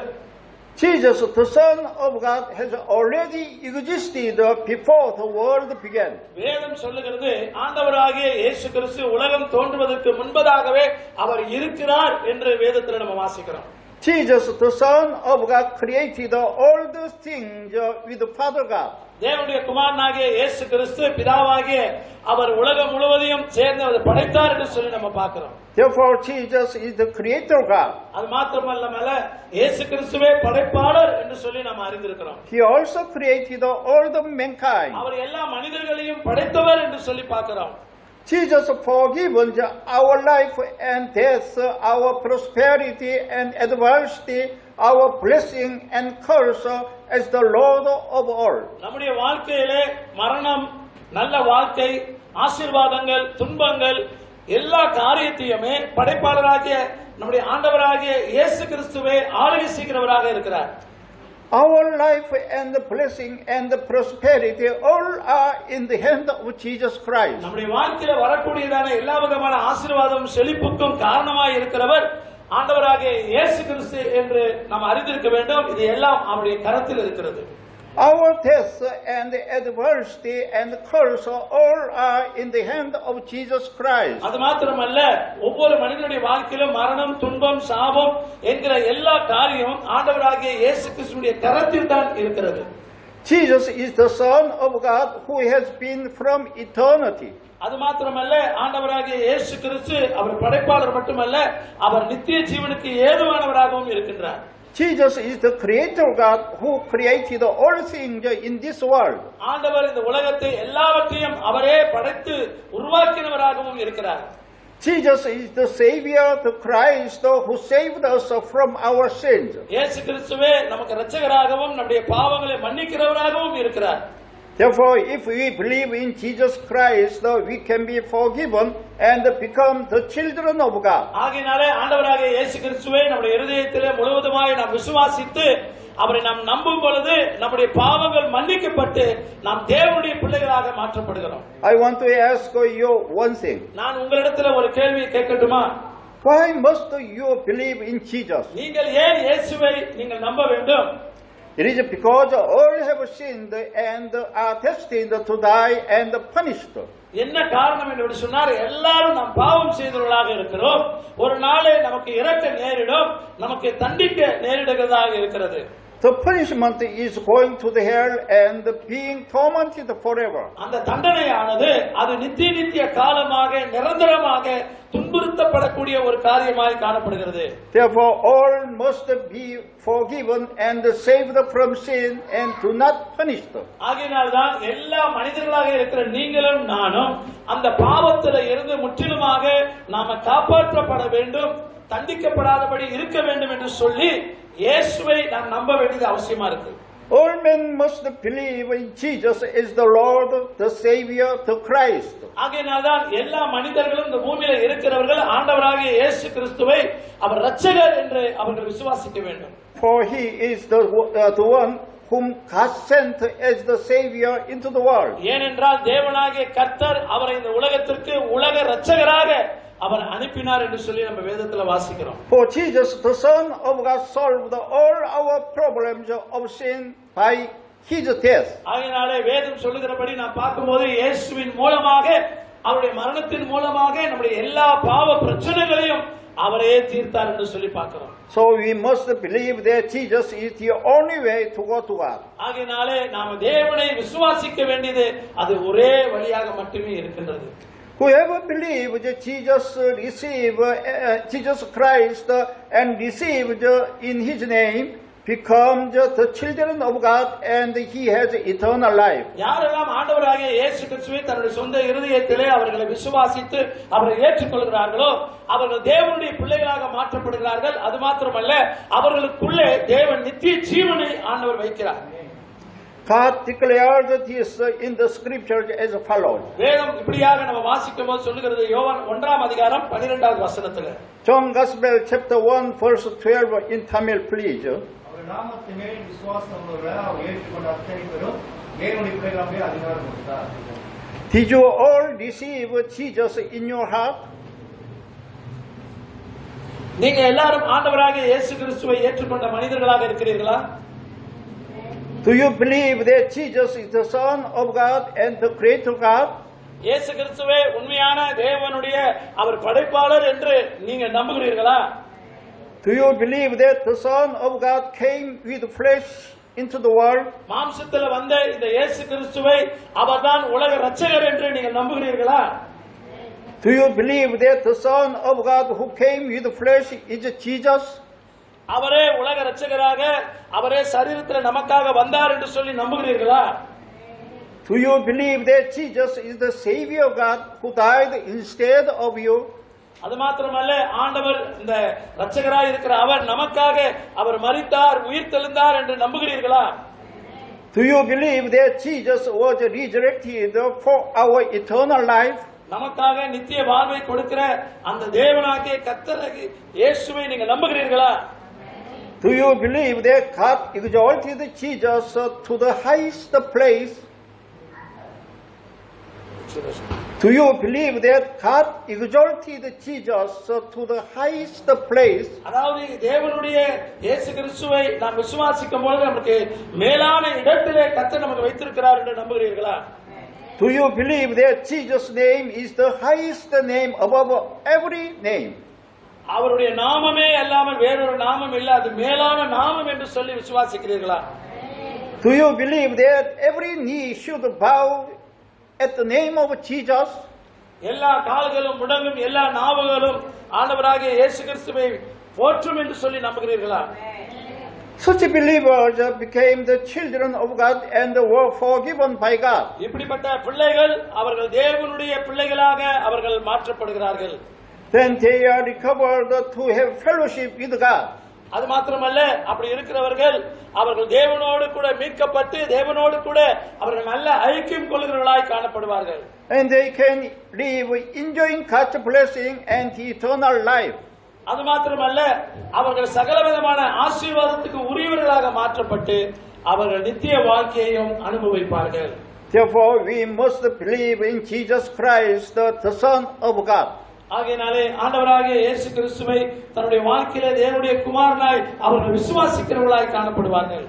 Jesus, the Son of God, has already existed before the world began. வேதம் சொல்லுகிறது ஆண்டவராகிய இயேசு கிறிஸ்து உலகம் தோன்றுவதற்கு முன்பதாகவே அவர் இருக்கிறார் என்று வேதத்தில் நம்ம வாசிக்கிறோம். Jesus, the Son of God, created all those things with Father God. தேவனுடைய குமாரனாகிய இயேசு கிறிஸ்து பிதாவாகிய அவர் உலகம் முழுவதையும் சேர்ந்து அவர் படைத்தார் என்று சொல்லி நம்ம பார்க்கிறோம். Therefore, Jesus is the creator God. அது மாத்திரமல்ல இயேசு கிறிஸ்துவே படைப்பாளர் என்று சொல்லி நாம் அறிந்திருக்கிறோம். He also created all the mankind. அவர் எல்லா மனிதர்களையும் படைத்தவர் என்று சொல்லி பார்க்கிறோம். Jesus forgiven our life and death, our prosperity and adversity, our blessing and curse as the Lord of all. நம்முடைய வாழ்க்கையிலே மரணம், நல்ல வாழ்க்கை, ஆசீர்வாதங்கள், துன்பங்கள் எல்லா காரியத்தையுமே படைப்பாளராகிய நம்முடைய ஆண்டவராகிய இயேசு கிறிஸ்துவே ஆளுகை செய்கிறவராக இருக்கிறார். Our life and the blessing and the prosperity all are in the hand of Jesus Christ. நம்முடைய வாழ்க்கையில வரக்கூடியதான எல்லா விதமான ஆசீர்வாதம் செழிப்புக்கும் காரணமாய் இருக்கிறவர் ஆண்டவராகிய இயேசு கிறிஸ்து என்று நாம் அறிந்திருக்க வேண்டும். இது எல்லாம் அவருடைய கரத்தில் இருக்கிறது. Our death and adversity and curse all are in the hand of Jesus Christ. அது மாத்திரமல்ல ஒவ்வொரு மனிதனுடைய வாழ்க்கையிலும் மரணம், துன்பம், சாபம் என்கிற எல்லா காரியமும் ஆண்டவராகிய இயேசு கிறிஸ்துவின் கரத்தில் தான் இருக்கிறது. Jesus is the Son of God who has been from eternity. அது மாத்திரமல்ல ஆண்டவராகிய இயேசு கிறிஸ்து அவர் படைப்பாளர் மட்டுமல்ல அவர் நித்திய ஜீவனுக்கு ஏதுவானவராகவும் இருக்கின்றார். Jesus is the creator God who created all things in this world. ஆண்டவர் இந்த உலகத்தை எல்லாவற்றையும் அவரே படைத்து உருவாக்கினவராகவும் இருக்கிறார். Jesus is the Savior, the Christ who saved us from our sins. இயேசு கிறிஸ்துவே நமக்கு இரட்சகராகவும் நம்முடைய பாவங்களை மன்னிக்கிறவராகவும் இருக்கிறார். Therefore, if we believe in Jesus Christ, we can be forgiven and become the children of God. ஆகையினாலே ஆண்டவராகிய இயேசு கிறிஸ்துவை நம்முடைய இருதயத்திலே முழுவதுமாய் நாம் விசுவாசித்து அவரை நாம் நம்பும் பொழுது நம்முடைய பாவங்கள் மன்னிக்கப்பட்டு நாம் தேவனுடைய பிள்ளைகளாக மாற்றப்படுகிறோம். I want to ask you one thing. நான் உங்களிடத்தில் ஒரு கேள்வியை கேட்கட்டுமா? Why must you believe in Jesus? நீங்கள் ஏன் இயேசுவை நீங்கள் நம்ப வேண்டும்? It is because all have sinned and are destined to die and punished. என்ன காரணம் என்று சொன்னார்? எல்லாரும் நாம் பாவம் செய்தவர்களாக இருக்கிறோம். ஒரு நாளே நமக்கு இறக்க நேரிடும், நமக்கு தண்டிக்க நேரிடுகிறதாக இருக்கிறது. The punishment is going to the hell and being tormented forever. அந்த தண்டனையானது அது நித்திய காலமாக நிரந்தரமாக துன்புறுத்தப்படக்கூடிய ஒரு காரியமாய் காணப்படுகிறது. Therefore, all must be forgiven and saved from sin and do not punished. ஆகையினால்தான் எல்லா மனிதர்களாக இருக்கிற நீங்களும் நானும் அந்த பாவத்தில் இருந்து முற்றிலுமாக நாம காப்பாற்றப்பட வேண்டும், தண்டிக்கப்படாதபடி இருக்க வேண்டும் என்று சொல்லி இயேசுவை நாம் நம்ப வேண்டியது அவசியமா இருக்கு. All men must believe in Jesus as the Lord, the Savior, the Christ. ஆகையினால்தான் எல்லா மனிதர்களும் இந்த பூமியில இருக்கிறவர்கள் ஆண்டவராகிய இயேசு கிறிஸ்துவை அவர் இரட்சகர் என்று அவர்கள் விசுவாசிக்க வேண்டும். For he is the one whom God sent as the Savior into the world. ஏனென்றால் தேவனாகிய கர்த்தர் அவரை இந்த உலகத்திற்கு உலக இரட்சகராக அவர் அனுப்பினார் என்று சொல்லி நம்ம வேதத்துல வாசிக்கிறோம். For Jesus, the Son of God, solved all our problems of sin by his death. ஆகையினாலே வேதம் சொல்லுகிறபடி நாம் பார்க்கும்போது இயேசுவின் மூலமாக அவருடைய மரணத்தின் மூலமாக நம்முடைய எல்லா பாவ பிரச்சனைகளையும் அவரே தீர்த்தார் என்று சொல்லி பார்க்கிறோம். So we must believe that Jesus is the only way to go to God. ஆகையினாலே நாம் தேவனை விசுவாசிக்க வேண்டியது அது ஒரே வழியாக மட்டுமே இருக்கின்றது. Whoever believes Jesus Christ and received in his name becomes the children of God and he has eternal life. யாரெல்லாம் ஆண்டவராகிய இயேசு கிறிஸ்துவை தன்னுடைய சொந்த இருதயத்திலே அவர்களை விசுவாசித்து அவரை ஏற்றுக்கொள்கிறார்களோ அவர்கள் தேவனுடைய பிள்ளைகளாக மாற்றப்படுகிறார்கள். அது மாத்திரமல்ல, அவர்களுக்குள்ளே தேவன் நித்திய ஜீவனை ஆண்டவர் வைக்கிறார். God declared this in the scriptures as follows. வேதம் இப்படியாக நம்ம வாசிக்கும்போது சொல்லுகிறது. யோவான் 1ஆம் அதிகாரம் 12வது வசனத்திலே. John Gospel chapter 1 verse 12 in Tamil please. அவர் நாமத்தின் மேல் விசுவாசம் உள்ளவர்கள் அவர் ஏற்றுக்கொண்ட அத்தனை பேரும் தேவனுடைய பிள்ளைகளாகவே அதிகாரம் கொடுத்தார். Did you all receive Jesus in your heart? நீங்க எல்லாரும் ஆண்டவராகிய இயேசு கிறிஸ்துவை ஏற்றுக்கொண்ட மனிதர்களாக இருக்கிறீர்களா? Do you believe that Jesus is the Son of God and the Creator God? இயேசு கிறிஸ்துவே உண்மையான தேவனுடைய அவர் படைப்பாளர் என்று நீங்க நம்புகிறீர்களா? Do you believe that the Son of God came with flesh into the world? மாம்சத்தில் வந்த இந்த இயேசு கிறிஸ்துவை அவர்தான் உலக இரட்சகர் என்று நீங்கள் நம்புகிறீர்களா? Do you believe that the Son of God who came with flesh is Jesus? அவரே உலக இரட்சகராக அவரே சரீரத்தில் நமக்காக வந்தார் என்று சொல்லி நம்புகிறீர்களா? Do you believe that Jesus is the Savior of God who died instead of you? அது மாத்திரமல்ல, ஆண்டவர் இந்த இரட்சகராய் இருக்கிற அவர் நமக்காக அவர் மரித்தார் உயிர் தெழுந்தார் என்று நம்புகிறீர்களா? Do you believe that Jesus was resurrected for our eternal life? நமக்காக நித்திய வாழ்வை கொடுக்கிற அந்த தேவனாகிய கர்த்தராகிய இயேசுவை நீங்க நம்புகிறீர்களா? Do you believe that God exalted Jesus to the highest place? Do you believe that God exalted Jesus to the highest place? அதாவது தேவனுடைய இயேசு கிறிஸ்துவை நாம் விசுவாசிக்கும் பொழுது நமக்கு மேலான இடத்திலே கர்த்தர் நமக்கு வைத்திருக்கிறார் என்று நம்புகிறீர்களா? Do you believe that Jesus' name is the highest name above every name? அவருடைய நாமமே அல்லாமல் வேறொரு நாமம் இல்லை, அது மேலான நாமம் என்று சொல்லி விசுவாசிக்கிறீர்களா? Do you believe that every knee should bow at the name of Jesus? எல்லா கால்களும் முடங்கும், எல்லா நாவுகளும் ஆண்டவராகிய இயேசு கிறிஸ்துவை போற்றும் என்று சொல்லி நம்புகிறீர்களா? Such believers became the children of God and were forgiven by God. இப்படிப்பட்ட பிள்ளைகள் அவர்கள் தேவனுடைய பிள்ளைகளாக அவர்கள் மாற்றப்படுகிறார்கள். Then they are recovered to have fellowship with God. அது மாத்திரமல்ல, அப்படி இருக்கிறவர்கள் அவர்கள் தேவனோடு கூட மீட்கப்பட்டு தேவனோடு கூட அவர்கள் நல்ல ஐக்கியம் கொள்கிறவர்களாய் காணப்படுவார்கள். And they can live enjoying God's blessing and eternal life. அது மாத்திரமல்ல, அவர்கள் சகலவிதமான ஆசீர்வாதத்துக்கு உரியவர்களாக மாற்றப்பட்டு அவர்கள் நித்திய வாழ்க்கையையும் அனுபவிப்பார்கள். Therefore, we must believe in Jesus Christ, the Son of God. ஆகையினாலே ஆண்டவராகிய இயேசு கிறிஸ்துவை தன்னுடைய வாழ்க்கையிலே தேவனுடைய குமாரனாய் அவர்கள் விசுவாசிக்கிறவர்களாய் காணப்படுவார்கள்.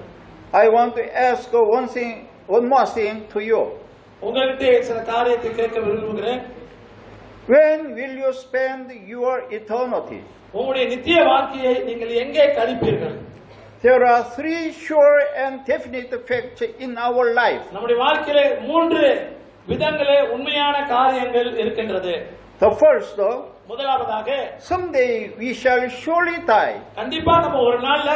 I want to ask one more thing to you. உங்கள்கிட்ட சில காரியத்தை கேட்க விரும்புகிறேன். When will you spend your eternity? உங்களுடைய நித்திய வாழ்க்கையை நீங்கள் எங்கே கழிப்பீர்கள்? There are three sure and definite facts in our life. நம்முடைய வாழ்க்கையிலே 3 விதங்களே உண்மையான காரியங்கள் இருக்கின்றது. The first, முதலாவதாக, someday we shall surely die. கண்டிப்பா நம்ம ஒரு நாள்ல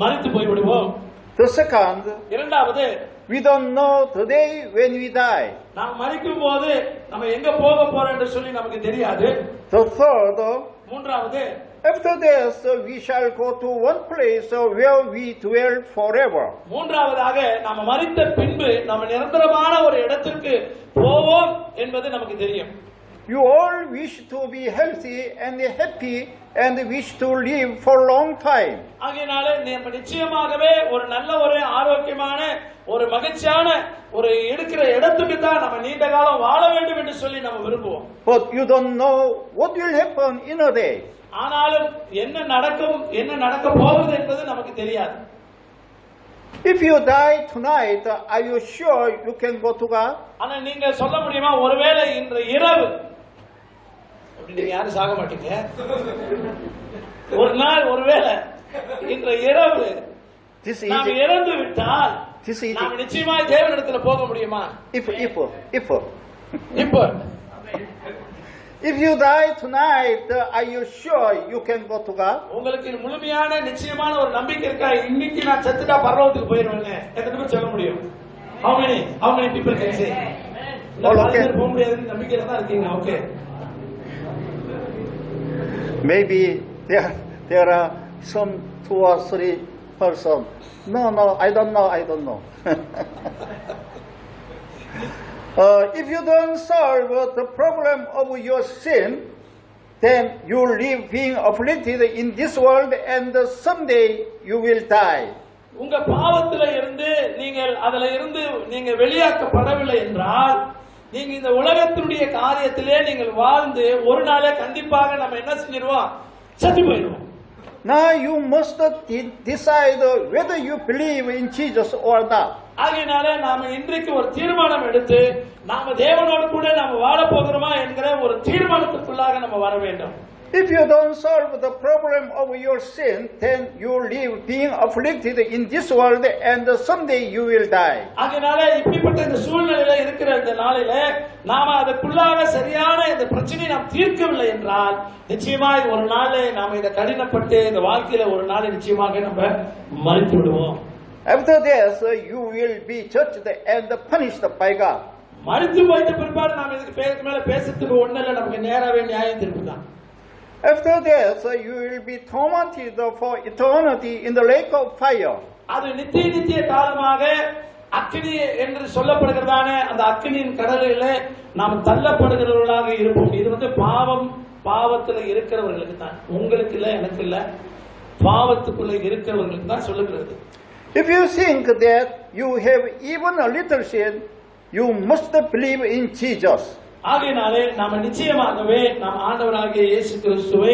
மரித்து போய் விடுவோம். The second, இரண்டாவது, we don't know the day when we die. நாம் மரிக்கும் போது நம்ம எங்க போக போறோம் என்று சொல்லி நமக்கு தெரியாது. The third, மூன்றாவது, after death we shall go to one place where we dwell forever. மூன்றாவதாக, நாம மரித்த பின்பு நம்ம நிரந்தரமான ஒரு இடத்திற்கு போவோம் என்பது நமக்கு தெரியும். You all wish to be healthy and happy and wish to live for a long time. ஆகையினாலே நம்ம நிச்சயமாகவே ஒரு நல்ல ஒரு ஆரோக்கியமான ஒரு மகிழ்ச்சியான ஒரு இருக்கிற இடத்துக்கு தான் நம்ம நீண்ட காலம் வாழ வேண்டும் என்று சொல்லி நம்ம விரும்புவோம். But you don't know what will happen in a day. ஆனாலும் என்ன நடக்கும், என்ன நடக்க போகிறது என்பது நமக்கு தெரியாது. If you die tonight, are you sure you can go to God? ஆனா நீங்க சொல்ல முடியுமா, ஒருவேளை இன்று இரவு, நீங்க யாரும் சாக மாட்டீங்க, ஒரு நாள் ஒருவேளை இன்று இரவு நாம் இறந்து விட்டால் நாம் நிச்சயமாய் தேவனிடத்தில் போக முடியுமா? If If you die tonight, are you sure you can go to God? உங்களுக்கு முழுமையான நிச்சயமான ஒரு நம்பிக்கை இருக்கா? இன்னைக்கு நான் செத்துட்டா பரலோகத்துக்கு போயிடுவேங்க. எத்தனை பேர் சொல்ல முடியும்? How many people can say? Okay. போக முடியாதுன்னு நம்பிக்கையில தான் இருக்கீங்க. Okay. Maybe there are some 2 or 3 person. No, I don't know. If you don't solve the problem of your sin, then you live being afflicted in this world, and someday you will die. உங்க பாவத்துல இருந்து நீங்க வெளியாக்கப்படவில்லை என்றால், நீங்க இந்த உலகத்தினுடைய காரியத்திலே நீங்கள் வாழ்ந்து ஒரு நாளே கண்டிப்பாக நம்ம என்ன செஞ்சிருவோம்? செத்து போயிடுவோம். Now you must decide whether you believe in Jesus or not. ஆகையினால நாம இன்றைக்கு ஒரு தீர்மானம் எடுத்து நாம தேவனோடு கூட நாம வாழ போகிறோமா என்கிற ஒரு தீர்மானத்துக்குள்ளாக நம்ம வர வேண்டும். If you don't solve the problem of your sin, then you live being afflicted in this world, and someday you will die. ஆகையினால இப்படிப்பட்ட இந்த சூழ்நிலையில இருக்கிற இந்த நாளில நாம அதற்குள்ளாக சரியான இந்த பிரச்சனையை நாம் தீர்க்கவில்லை என்றால், நிச்சயமாய் ஒரு நாளை நாம இதை கடினப்பட்டு இந்த வாழ்க்கையில ஒரு நாளை நிச்சயமாக நம்ம மறித்து விடுவோம். After death, you will be judged and punished by God. மறித்து போயிட்ட பிற்பாடு நாம இதுக்கு மேல பேசுறதுக்கு ஒண்ணு இல்லை, நமக்கு நேராவே நியாயம் தீர்ப்பு தான். After death, you will be tormented for eternity in the lake of fire. அது நித்திய காலமாக அக்கினி என்று சொல்லப்படுகிறதான அந்த அக்கினியின் கடலில நாம் தள்ளப்படுகிறவர்களாக இருப்போம். இது பாவத்துல இருக்கிறவர்களுக்கு தான், உங்களுக்கு இல்ல, எனக்கு இல்ல, பாவத்துக்குள்ள இருக்கிறவர்களுக்கு தான் சொல்லுகிறது. If you think that you have even a little sin, you must believe in Jesus. ஆகையினாலே நாம நிச்சயமாகவே நாம் ஆண்டவராகிய இயேசு கிறிஸ்துவை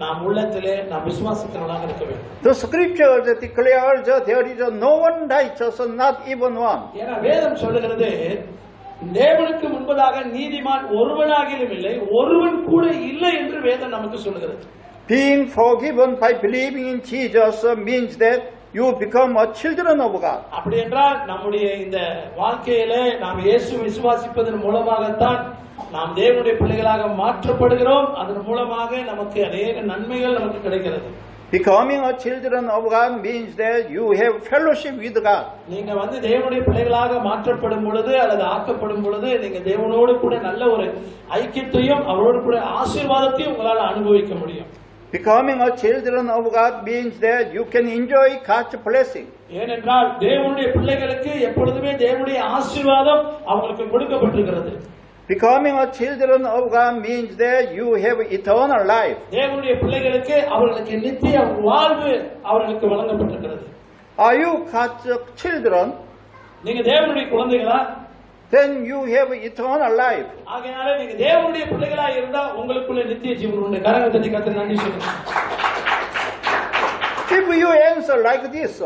நாம் உள்ளத்திலே நாம் விசுவாசிக்கிறவர்களாக இருக்க வேண்டும். The scripture declares that there is no one righteous, not even one. ஏன்னா வேதம் சொல்லுகிறது, தேவனுக்கு முன்பதாக நீதிமான் ஒருவனாகிலும் இல்லை, ஒருவன் கூட இல்லை என்று வேதம் நமக்கு சொல்லுகிறது. Being forgiven by believing in Jesus means that you become a children of God. அப்படி என்றால் நம்முடைய இந்த வாழ்க்கையில நாம் இயேசு விசுவாசிப்பதன் மூலமாகத்தான் நாம் தேவனுடைய பிள்ளைகளாக மாற்றப்படுகிறோம். அதன் மூலமாக நமக்கு அநேக நன்மைகள் நமக்கு கிடைக்கிறது. Becoming a children of God means that you have fellowship with God. நீங்க தேவனுடைய பிள்ளைகளாக மாற்றப்படும் பொழுது அல்லது ஆக்கப்படும் பொழுது நீங்க தேவனோடு கூட நல்ல ஒரு ஐக்கியத்தையும் அவரோடு கூட ஆசீர்வாதத்தையும் உங்களால் அனுபவிக்க முடியும். Becoming a children of God means that you can enjoy God's blessing. ஏனென்றால் தேவனுடைய பிள்ளைகளுக்கு எப்பொழுதுமே தேவனுடைய ஆசீர்வாதம் அவங்களுக்கு கொடுக்கப்பட்டிருக்கிறது. Becoming a children of God means that you have eternal life. தேவனுடைய பிள்ளைகளுக்கு அவர்களுக்கு நித்திய வாழ்வு அவர்களுக்கு வழங்கப்பட்டிருக்கிறது. Are you God's children? நீங்க தேவனுடைய குழந்தைகளா? Then you have eternal life. ஆகையால நீங்க தேவனுடைய பிள்ளைகளா இருந்தா உங்களுக்குள்ள நித்திய ஜீவன் உண்டு. கரங்களை தட்டி கர்த்தருக்கு நன்றி சொல்லுங்க. If you answer like this,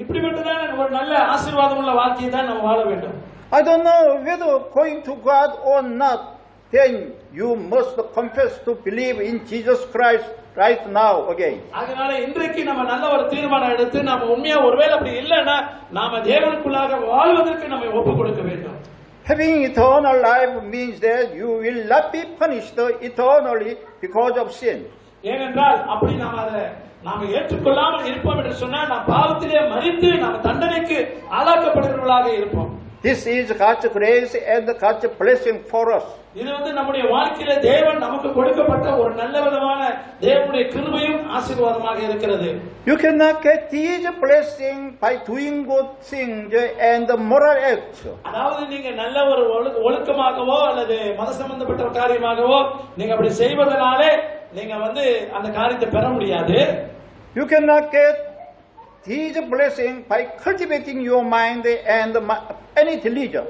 இப்படிப்பட்டதான ஒரு நல்ல ஆசீர்வாதம் உள்ள வாழ்க்கையை தான் நாம் வாழ வேண்டும். I don't know whether going to God or not, then you must confess to believe in Jesus Christ right now again. அதனால இன்றைக்கு நம்ம நல்ல ஒரு தீர்மானம் எடுத்து நாம உண்மையா ஒருவேளை அப்படி இல்லைன்னா நாம தேவனுக்குள்ளாக வாழ்வதற்கு நம்ம ஒப்பு கொடுக்க வேண்டும். Having eternal life means that you will not be punished eternally because of sin. ஏனென்றால் அப்படி நாம ஏற்றுக்கொள்ளாமல் இருப்போம் என்று சொன்னால் நாம் பாவத்திலே மரித்து நாம் தண்டனைக்கு ஆளாக்கப்படுகிறவர்களாக இருப்போம். This is God's grace and God's blessing for us. இது நம்முடைய வாழ்க்கையில தேவன் நமக்கு கொடுக்கப்பட்ட ஒரு நல்ல விதமான தேவனுடைய கிருபையும் ஆசீர்வாதமாக இருக்கிறது. You cannot get these blessing by doing good things and moral acts. அதாவது நீங்க நல்ல ஒரு ஒழுக்கமாகவோ அல்லது மத சம்பந்தப்பட்ட காரியமாகவோ நீங்க அப்படி செய்வதனாலே நீங்க அந்த காரியத்தை பெற முடியாது. You cannot get these blessing by cultivating your mind and any religion.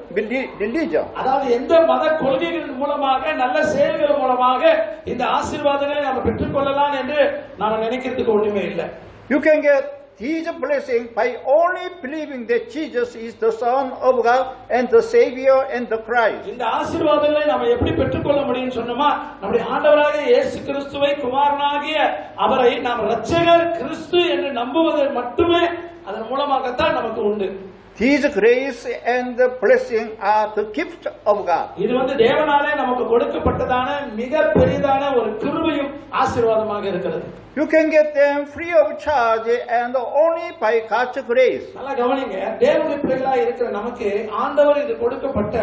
அதாவது எந்த மத கொள்கைகள் மூலமாக நல்ல செயல்கள் மூலமாக இந்த ஆசீர்வாதங்களை நாம் பெற்றுக்கொள்ளலாம் என்று நாம நினைக்கிறதுக்கு ஒண்ணுமே இல்லை. You can get these blessing by only believing that Jesus is the Son of God and the Savior and the Christ. இந்த ஆசீர்வாதங்களை நாம எப்படி பெற்றுக்கொள்ள முடியும்னு சொன்னோமா, நம்முடைய ஆண்டவராகிய இயேசு கிறிஸ்துவை குமாரனாகிய அவரை நாம் இரட்சகர் கிறிஸ்து என்று நம்புவது மட்டுமே அதன் மூலமாகத்தான் நமக்கு உண்டு. His grace and blessing are the gift of God. இது தேவனாலே நமக்கு கொடுக்கப்பட்டதான மிக பெரிதான ஒரு கிருபையும் ஆசீர்வாதமாக இருக்கிறது. You can get them free of charge and only by God's grace. நல்லா கவனிங்க, தேவனுடைய பிள்ளைகளா இருக்கிற நமக்கு ஆண்டவர் இது கொடுக்கப்பட்ட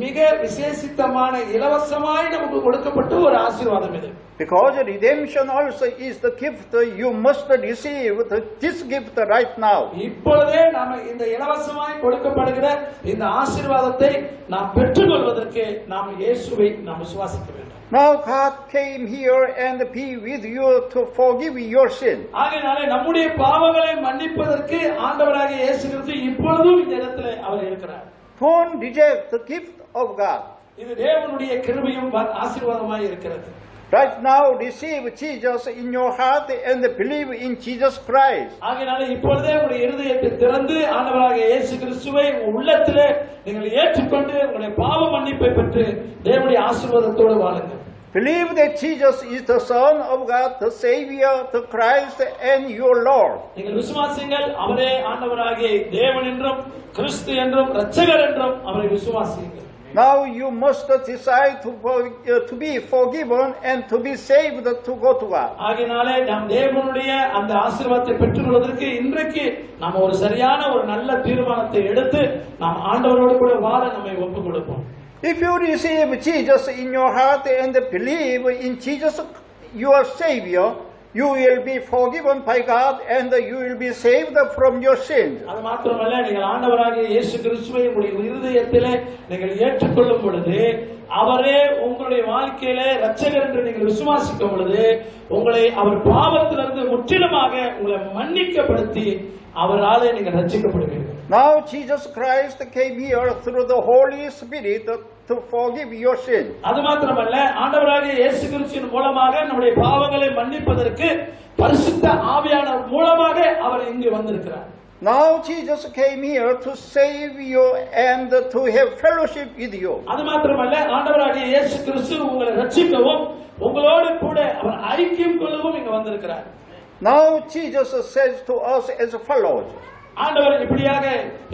மிக விசேஷித்தமான இலவசமாய் நமக்கு கொடுக்கப்பட்ட ஒரு ஆசீர்வாதம் இது. Because redemption also is the gift, you must receive this gift right now. இப்பொழுதே நாம இந்த இலவசமாய் கொடுக்கப்படுகிற இந்த ஆசீர்வாதத்தை நாம் பெற்றுக்கொள்வதற்கு நாம் இயேசுவை நாம் விசுவாசிக்க வேண்டும். Now God came here and be with you to forgive your sin. ஆகையாலே நம்முடைய பாவங்களை மன்னிப்பதற்கு ஆண்டவராகிய இயேசு கிறிஸ்து இப்பொழுதும் இந்த இடத்திலே அவர் இருக்கிறார். Don't reject the gift of God. இது தேவனுடைய கிருபையும் ஆசீர்வாதமாய் இருக்கிறது. Right now receive Jesus in your heart and believe in Jesus Christ. ஆகையாலே இப்பொழுதே உங்களுடைய இருதயத்தை திறந்து ஆண்டவராகிய இயேசு கிறிஸ்துவை உள்ளத்திலே நீங்கள் ஏற்றுக்கொண்டு உங்களுடைய பாவ மன்னிப்பை பெற்று தேவனுடைய ஆசீர்வாதத்தோடு வாழுங்கள். Believe that Jesus is the Son of God, the Savior, the Christ, and your Lord. நீங்கள் விசுவாசிங்கள், அவரே ஆண்டவராகிய தேவன் என்றும் கிறிஸ்து என்றும் இரட்சகர் என்றும் அவரை விசுவாசியுங்கள். Now you must decide to be forgiven and to be saved to go to God. ஆகையாலே நாம் தேவனுடைய அந்த ஆசீர்வாதத்தை பெற்றுக்கொள்வதற்கு இன்றைக்கு நாம் ஒரு சரியான ஒரு நல்ல தீர்மானத்தை எடுத்து நாம் ஆண்டவரோடு கூட வாழ நம்மை ஒப்புக் கொடுப்போம். If you receive Jesus in your heart and believe in Jesus your Savior, you will be forgiven by God and you will be saved from your sins. அது மாத்திரமல்ல, நீங்கள் ஆண்டவராகிய இயேசு கிறிஸ்துவை உங்களுடைய இருதயத்திலே நீங்கள் ஏற்றுக்கொள்ளும் பொழுது அவரே உங்களுடைய வாழ்க்கையிலே இரட்சகர் என்று நீங்கள் விசுவாசிக்கும் பொழுது உங்களை அவர் பாவத்திலிருந்து முற்றிலுமாக உங்களை மன்னிக்கப்படுத்தி அவராலே நீங்கள் ரட்சிக்கப்படுவீர்கள். Now Jesus Christ came here through the Holy Spirit to forgive your sin. அது மாத்திரமல்ல, ஆண்டவராகிய இயேசு கிறிஸ்துவின் மூலமாக நம்முடைய பாவங்களை மன்னிப்பதற்கு பரிசுத்த ஆவியானவர் மூலமாக அவர் இங்கு வந்திருக்கிறார். Now Jesus came here to save you and to have fellowship with you. அது மாத்திரமல்ல, ஆண்டவராகிய இயேசு கிறிஸ்து உங்களை ரட்சிக்கவும் உங்களோடு கூட அவர் ஐக்கியம் கொள்ளவும் இங்கு வந்திருக்கிறார். Now Jesus says to us as followers. ஆண்டவர் இப்படியாக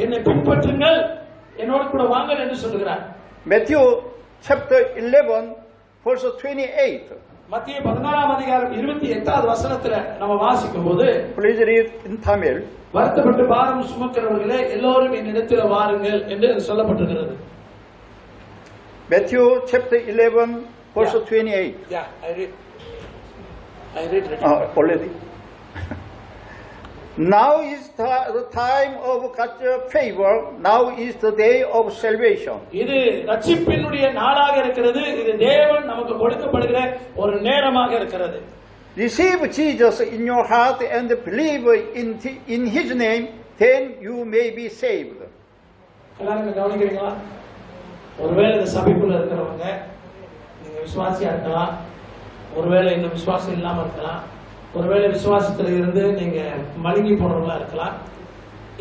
என்னை பின்பற்றுங்கள், என்னோடு கூட வாங்கள் என்று சொல்கிறார். Matthew chapter 11 verse 28. மத்திய 14ஆம் அதிகாரம் 28வது வசனத்துல நம்ம வாசிக்கும் போது, Please read in Tamil. வருத்தப்பட்டு பாரம் சுமக்கிறவர்களே எல்லோரும் என்னிடத்தில் வாருங்கள் என்று சொல்லப்பட்டிருக்கிறது. Matthew chapter 11 verse 28. Yeah, I read it. Already. Now is the time of God's favor. Now is the day of salvation. இது ரட்சிப்பினுடைய நாளாக இருக்கிறது. இது தேவன் நமக்கு கொடுக்கப்படுகிற ஒரு நேரமாக இருக்கிறது. Receive Jesus in your heart and believe in His name, then you may be saved. எல்லாரும் கவனிக்கிறீங்களா? ஒருவேளை இந்த சபைக்குள்ள இருக்கிறவங்க நீங்க விசுவாசியா இருக்கலாம், ஒருவேளை இந்த விசுவாசம் இல்லாம இருக்கலாம், ஒருவேளை விசுவாசத்துல இருந்து நீங்க மழுங்கி போனவங்களா இருக்கலாம்.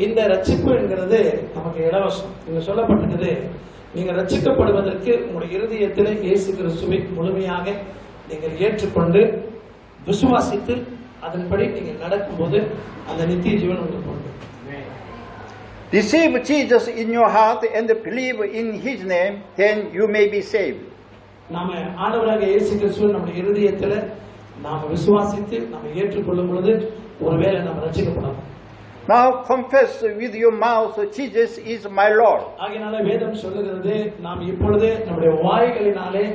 இந்த ரட்சிப்பு என்கிறது நமக்கு இலவசம். நீங்க சொல்லப்பட்டிருக்கிறது, நீங்க ரட்சிக்கப்படுவதற்கு உங்களுடைய இருதயத்திலே இயேசு கிறிஸ்துவை முழுமையாக நீங்கள் ஏற்றுக்கொண்டு விசுவாசித்து அதன்படி நீங்க நடக்கும்போது அந்த நித்திய ஜீவன் உங்களுக்கு உண்டு. Receive Jesus in your heart and believe in His name, then you may be saved. நாம ஆண்டவராகிய இயேசு கிறிஸ்துவை நம்முடைய இருதயத்துல நாம விசுவாசித்து நாம ஏற்றுக்கொள்ளும் பொழுது ஒருவேளை நாம் ரட்சிக்கப்படலாம். Now confess with your mouth, Jesus is my Lord. ஆகையால வேதம் சொல்லுகிறது, நாம் இப்பொழுது நம்முடைய வாய்களினாலே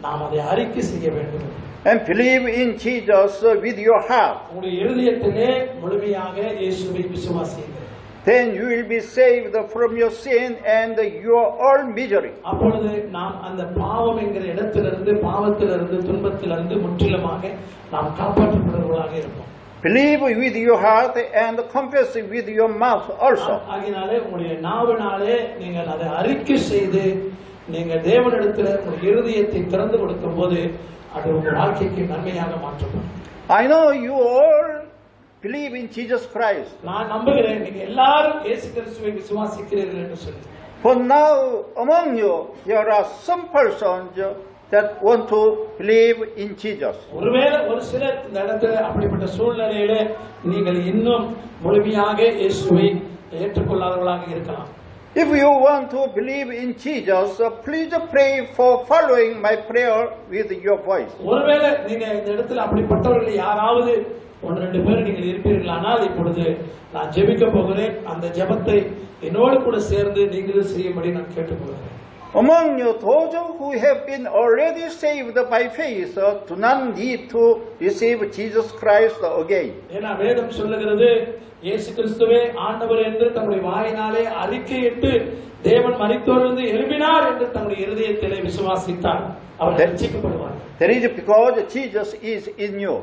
நாம் அதை அறிக்கை செய்ய வேண்டும். And believe in Jesus with your heart. உங்களுடைய இருதயத்திலே முழுமையாக இயேசுவை விசுவாசியுங்கள். Then you will be saved from your sin and your all misery. அப்பொழுது நாம் அந்த பாவம் என்கிற இடத்திலிருந்து, பாவத்திலிருந்து, துன்பத்திலிருந்து முற்றிலுமாக நாம் காப்பாற்றப்படுவர்களாக இருப்போம். Believe with your heart and confess with your mouth also. ஆகையினாலே உங்களுடைய நாவினாலே நீங்கள் அதை அறிக்கை செய்து நீங்க தேவனிடத்தில் உங்களுடைய இருதயத்தை திறந்து கொடுக்கும் போது அது உங்கள் வாழ்க்கைக்கு நன்மையாக மாற்றப்படும். I know you all believe in Jesus Christ. நான் நம்புகிறேன் நீங்க எல்லாரும் இயேசு கிறிஸ்துவை விசுவாசிக்கிறீர்கள் என்று சொல்லி. For now among you there are some persons that want to believe in Jesus. ஒருவேளை ஒரு சிலர் இந்த இடத்துல அப்படிப்பட்ட சூழ்நிலையில நீங்கள் இன்னும் முழுமையாக இயேசுவை ஏற்றுக்கொள்ளாதவர்களாக இருக்கலாம். If you want to believe in Jesus, please pray for following my prayer with your voice. ஒருவேளை நீங்க இந்த இடத்துல அப்படிப்பட்டவர்கள் யாராவது ஒன்று ரெண்டு பேர் நீங்கள் இருப்பீர்களானால் இப்பொழுது நான் ஜெபிக்க போகிறேன். அந்த ஜெபத்தை என்னோடு கூட சேர்ந்து நீங்களும் செய்யும்படி நான் கேட்டுக்கொள்கிறேன். Among you, those who have been already saved by faith do not need to receive Jesus Christ again. ஏன்னா வேதம் சொல்லுகிறது இயேசு கிறிஸ்துவே ஆண்டவர் என்று தன்னுடைய வாயினாலே அறிக்கையிட்டு தேவன் மரித்தோரிலிருந்து எழும்பினார் என்று தன்னுடைய இருதயத்திலே விசுவாசித்தார் அவர் ரட்சிக்கப்படுவார். That is because Jesus is in you.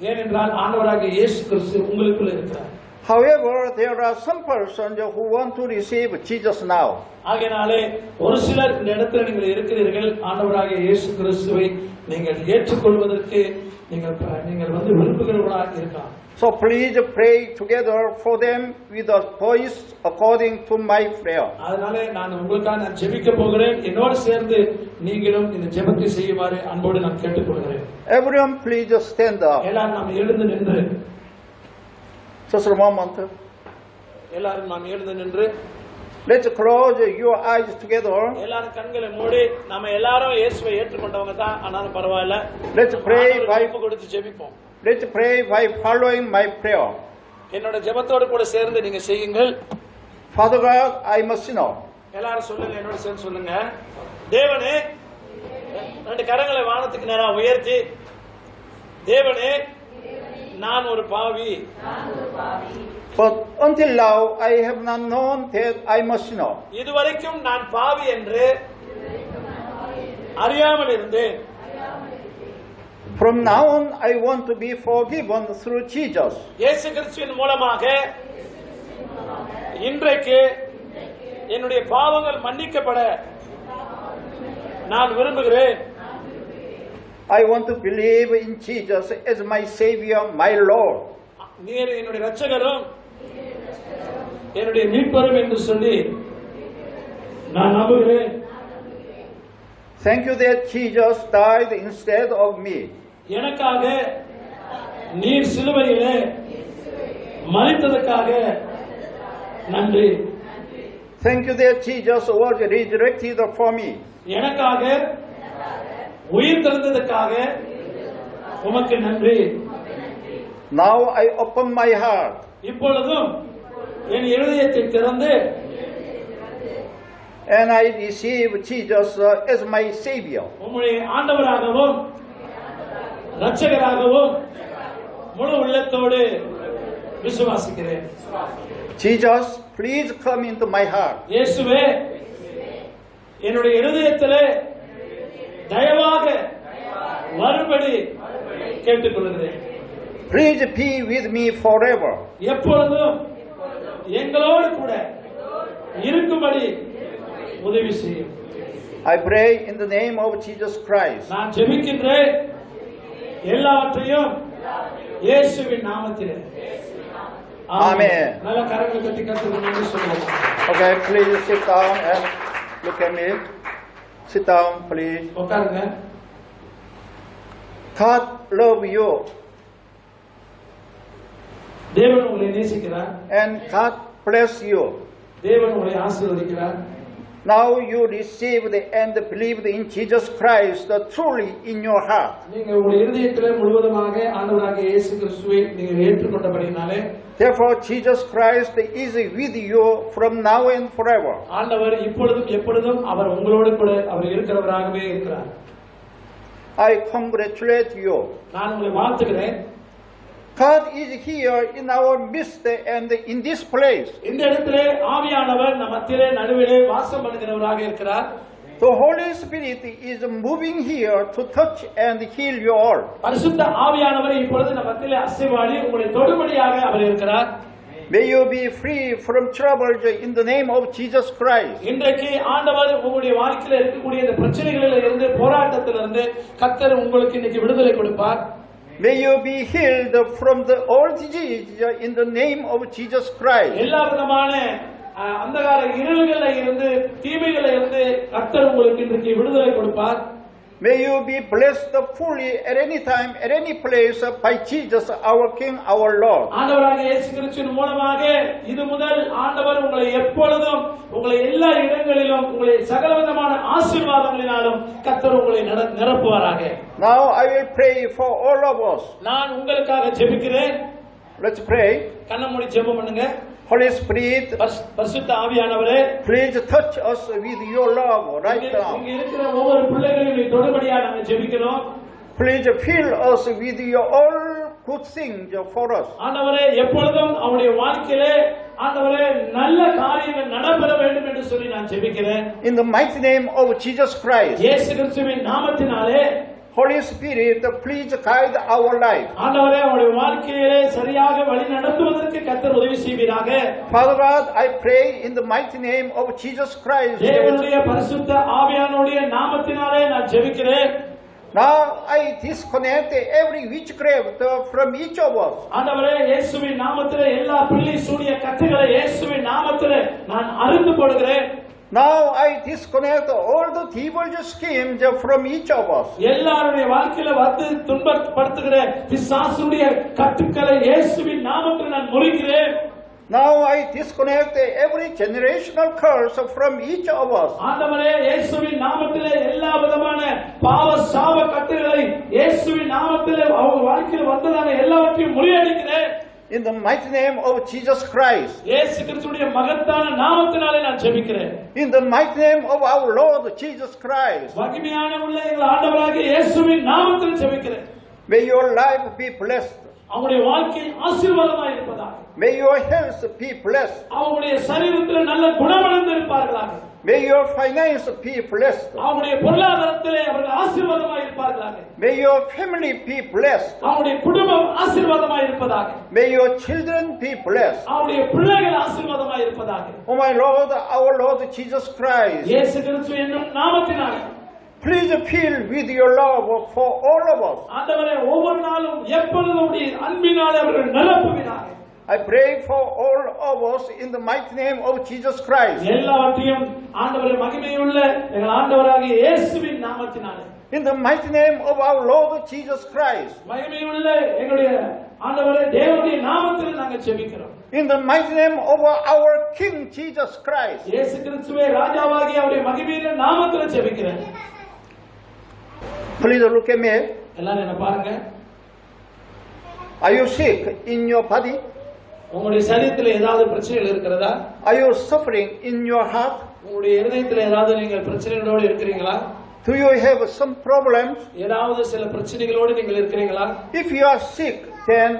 ஏனென்றால் ஆண்டவராகிய இயேசு கிறிஸ்து உங்களுக்குள்ள இருக்கிறார். However, there are some persons who want to receive Jesus now. ஆகையாலே ஒரு சிலர் இந்த இடத்துல நீங்கள் இருக்கிறீர்கள், ஆண்டவராகிய இயேசு கிறிஸ்துவை நீங்கள் ஏற்றுக்கொள்வதற்கு நீங்கள் வந்து விரும்புகிறவர்களாக இருக்கலாம். So please pray together for them with a voice according to my prayer. அதனாலே நான் உங்களுக்காக நான் ஜெபிக்க போகிறேன். என்னோடு சேர்ந்து நீங்களும் இந்த ஜெபத்தை செய்யுமாறு அன்போடு நான் கேட்டுக்கொள்கிறேன். Everyone please stand up. எல்லாரும் நாம் எழுந்து நின்று Just a moment. எல்லாரும் நாம் எழுந்து நின்று Let's close your eyes together. எல்லாரும் கண்களை மூடி நாம எல்லாரும் இயேசுவை ஏற்றுக்கொண்டவங்க தான், ஆனாலும் பரவாயில்ல. Let's pray by வாய்ப்பு கொடுத்து ஜெபிப்போம். Let's pray by following my prayer. என்னோட ஜெபத்தோடு கூட சேர்ந்து நீங்க செய்யுங்கள். Father God, I must know. எல்லாரும் சொல்லுங்க, என்னோட சேர்ந்து சொல்லுங்க. தேவனே, ரெண்டு கரங்களை வானத்துக்கு நேரா உயர்த்தி, தேவனே நான் ஒரு பாவி. But until now I have not known that I must know. இதுவரைக்கும் நான் பாவி என்று அறியாமல் இருந்தேன். From now on I want to be forgiven through Jesus. இயேசு கிறிஸ்துவின் மூலமாக இன்றைக்கு என்னுடைய பாவங்கள் மன்னிக்கப்பட நான் விரும்புகிறேன். I want to believe in Jesus as my Savior, my Lord. நீர் என்னுடைய இரட்சகரும் என்னுடைய மீட்பரும் என்று சொல்லி நான் நம்புகிறேன். Thank you that Jesus died instead of me. எனக்காக நீர் சிலுவையிலே மரித்ததற்காக நன்றி. Thank you that Jesus was resurrected for me. எனக்காக உயிர் தெழுந்ததற்காக உமக்கு நன்றி. Now I open my heart. இப்பொழுதும் என் இருதயத்தை திறந்து And I receive Jesus as my Savior. உம்முடைய ஆண்டவராகவும் இரட்சகராகவும் முழு உள்ளத்தோடு விசுவாசிக்கிறேன். Jesus, please come into my heart. இயேசுவே என்னுடைய இருதயத்திலே தயவாக வரும்படி கேட்டுக்கொள்கிறேன். Please be with me forever. எப்பொழுதும் எங்களோடு கூட இருக்கும்படி உதவி செய்யும். I pray in the name of Jesus Christ. நான் ஜெபிக்கின்றேன் எல்லாவற்றையும் இயேசுவின் நாமத்திலே. Amen. நல்ல கரங்களை தட்டி கர்த்தருக்கு நன்றி சொல்லுவோம். Okay, please sit down and look at me. Sit down, please. உட்காருங்க. God love you தேவன் உங்களை நேசிக்கிறார். and God bless you. தேவன் உங்களை ஆசீர்வதிக்கிறார். Now you received and believed in Jesus Christ truly in your heart. நீங்க உங்களுடைய இருதயத்திலே முழுவதுமாக ஆண்டவராகிய இயேசு கிறிஸ்துவை நீங்கள் ஏற்றுக்கொண்டபடினாலே Therefore Jesus Christ is with you from now and forever. ஆண்டவர் இப்பொழுதும் எப்பொழுதும் அவர் உங்களோடு கூட அவர் இருக்கிறவராகவே இருக்கிறார். I congratulate you. நான் உங்களை வாழ்த்துகிறேன். God is here in our midst and in this place. இந்த இடத்திலே ஆவியானவர் நம் மத்தியிலே நடுவிலே வாசம் பண்ணுகிறவராக இருக்கிறார். The Holy Spirit is moving here to touch and heal you all. பரிசுத்த ஆவியானவர் இப்பொழுது நம் மத்தியிலே அசைவாடி உங்களை தொடும்படியாக அவர் இருக்கிறார். May you be free from troubles in the name of Jesus Christ. இன்றைக்கு ஆண்டவர் உங்களுடைய வாழ்க்கையில இருக்கக்கூடிய இந்த பிரச்சனைகளில் இருந்து போராட்டத்திலிருந்து கர்த்தர் உங்களுக்கு இன்னைக்கு விடுதலை கொடுப்பார். May you be healed from the all disease in the name of Jesus Christ. எல்லா விதமான அந்தகார இருள்களில் இருந்து தீமைகளில் இருந்து கர்த்தர் உங்களுக்கு இன்றைக்கு விடுதலை கொடுப்பார். May you be blessed fully at any time, at any place by Jesus, our King, our Lord. ஆண்டவராகிய இயேசு கிறிஸ்துவின் மூலமாக இது முதல் ஆண்டவர் உங்களை எப்பொழுதும் உங்களை எல்லா இடங்களிலும் உங்களை சகலவிதமான ஆசீர்வாதங்களினாலும் கர்த்தர் உங்களை நிரப்புவாராக. Now I will pray for all of us. நான் உங்களுக்காக ஜெபிக்கிறேன். Let's pray. கண்ணை மூடி ஜெபம் பண்ணுங்க. Holy Spirit, பரிசுத்த ஆவியானவரே, please touch us with your love right now. இங்க இருக்கிற ஒவ்வொரு பிள்ளைகளையும் நீ தொடும்படியாக நாங்க ஜெபிக்கிறோம். Please fill us with your all good things for us. ஆண்டவரே, எப்பொழுதும் அவருடைய வாழ்க்கையிலே ஆண்டவரே நல்ல காரியங்கள் நடைபெற வேண்டும் என்று சொல்லி நான் ஜெபிக்கிறேன். In the mighty name of Jesus Christ. இயேசு கிறிஸ்துவின் நாமத்தினாலே Holy Spirit, please guide our life. ஆண்டவரே, அவருடைய வாழ்க்கையிலே சரியாக வழி நடத்துவதற்கு கர்த்தர் உதவி செய்வீராக. Father God, I pray in the mighty name of Jesus Christ. தேவனுடைய பரிசுத்த ஆவியானவருடைய நாமத்தினாலே நான் ஜெபிக்கிறேன். Now I disconnect every witchcraft from each of us. ஆண்டவரே, இயேசுவின் நாமத்திலே எல்லா பில்லி சூனிய கட்டுகளை இயேசுவின் நாமத்திலே நான் அறுத்து போடுகிறேன். Now I disconnect all the evil schemes from each of us. எல்லாருடைய வாழ்க்கையில வந்து துன்பப்படுத்துகிற பிசாசுடைய கட்டுக்களை இயேசுவின் நாமத்தில் நான் முறிக்கிறேன். Now I disconnect every generational curse from each of us. ஆண்டவரே, இயேசுவின் நாமத்திலே எல்லா விதமான பாவ சாப கட்டுகளை இயேசுவின் நாமத்திலே அவங்க வாழ்க்கையில் வந்ததான எல்லாவற்றையும் முறியடிக்கிறேன். In the mighty name of Jesus Christ. இயேசு கிறிஸ்துவின் மகத்தான நாமத்தினாலே நான் ஜெபிக்கிறேன். In the mighty name of our Lord Jesus Christ. மகிமையான உள்ள எங்கள் ஆண்டவராகிய இயேசுவின் நாமத்தில் ஜெபிக்கிறேன். May your life be blessed. அவங்களுடைய வாழ்க்கை ஆசீர்வாதமாக இருப்பதாக. May your health be blessed. அவங்களுடைய சரீரத்தில் நல்ல குணமடைந்து இருப்பார்களாக. May your finance be blessed. அவங்களுடைய பொருளாதாரத்திலே அவர்கள் ஆசீர்வாதமாக இருப்பார்களாக. May your family be blessed. அவங்களுடைய குடும்பம் ஆசீர்வாதமாக இருப்பதாக. May your children be blessed. அவங்களுடைய பிள்ளைகள் ஆசீர்வாதமாக இருப்பதாக. Oh my Lord, our Lord Jesus Christ. இயேசு கிறிஸ்து என்னும் நாமத்தினாலே Please fill with your love for all of us. ஆண்டவரே, ஒவ்வொரு நாளும் எப்பொழுதும் உம்முடைய அன்பினாலே அவர்கள் நிரப்புவீராக. I pray for all of us in the mighty name of Jesus Christ. எல்லாவற்றையும் ஆண்டவரே மகிமையுள்ள எங்கள் ஆண்டவராகிய இயேசுவின் நாமத்தினாலே In the mighty name of our Lord Jesus Christ. மகிமையுள்ள எங்களுடைய ஆண்டவரே தேவனுடைய நாமத்தில் நாங்கள் ஜெபிக்கிறோம். In the mighty name of our King Jesus Christ. இயேசு கிறிஸ்துவே ராஜாவாகிய அவருடைய மகிமையுள்ள நாமத்தில் ஜெபிக்கிறேன். Please look at me. எல்லாரும் என்ன பாருங்க. Are you sick in your body? உங்களுடைய சரீரத்தில் ஏதாவது பிரச்சனைகள் இருக்கிறதா? Are you suffering in your heart? உங்களுடைய இதயத்தில் ஏதாவது நீங்கள் பிரச்சனைகளோடு இருக்கிறீங்களா? Do you have some problems? ஏதாவது சில பிரச்சனைகளோடு நீங்கள் இருக்கிறீங்களா? If you are sick, then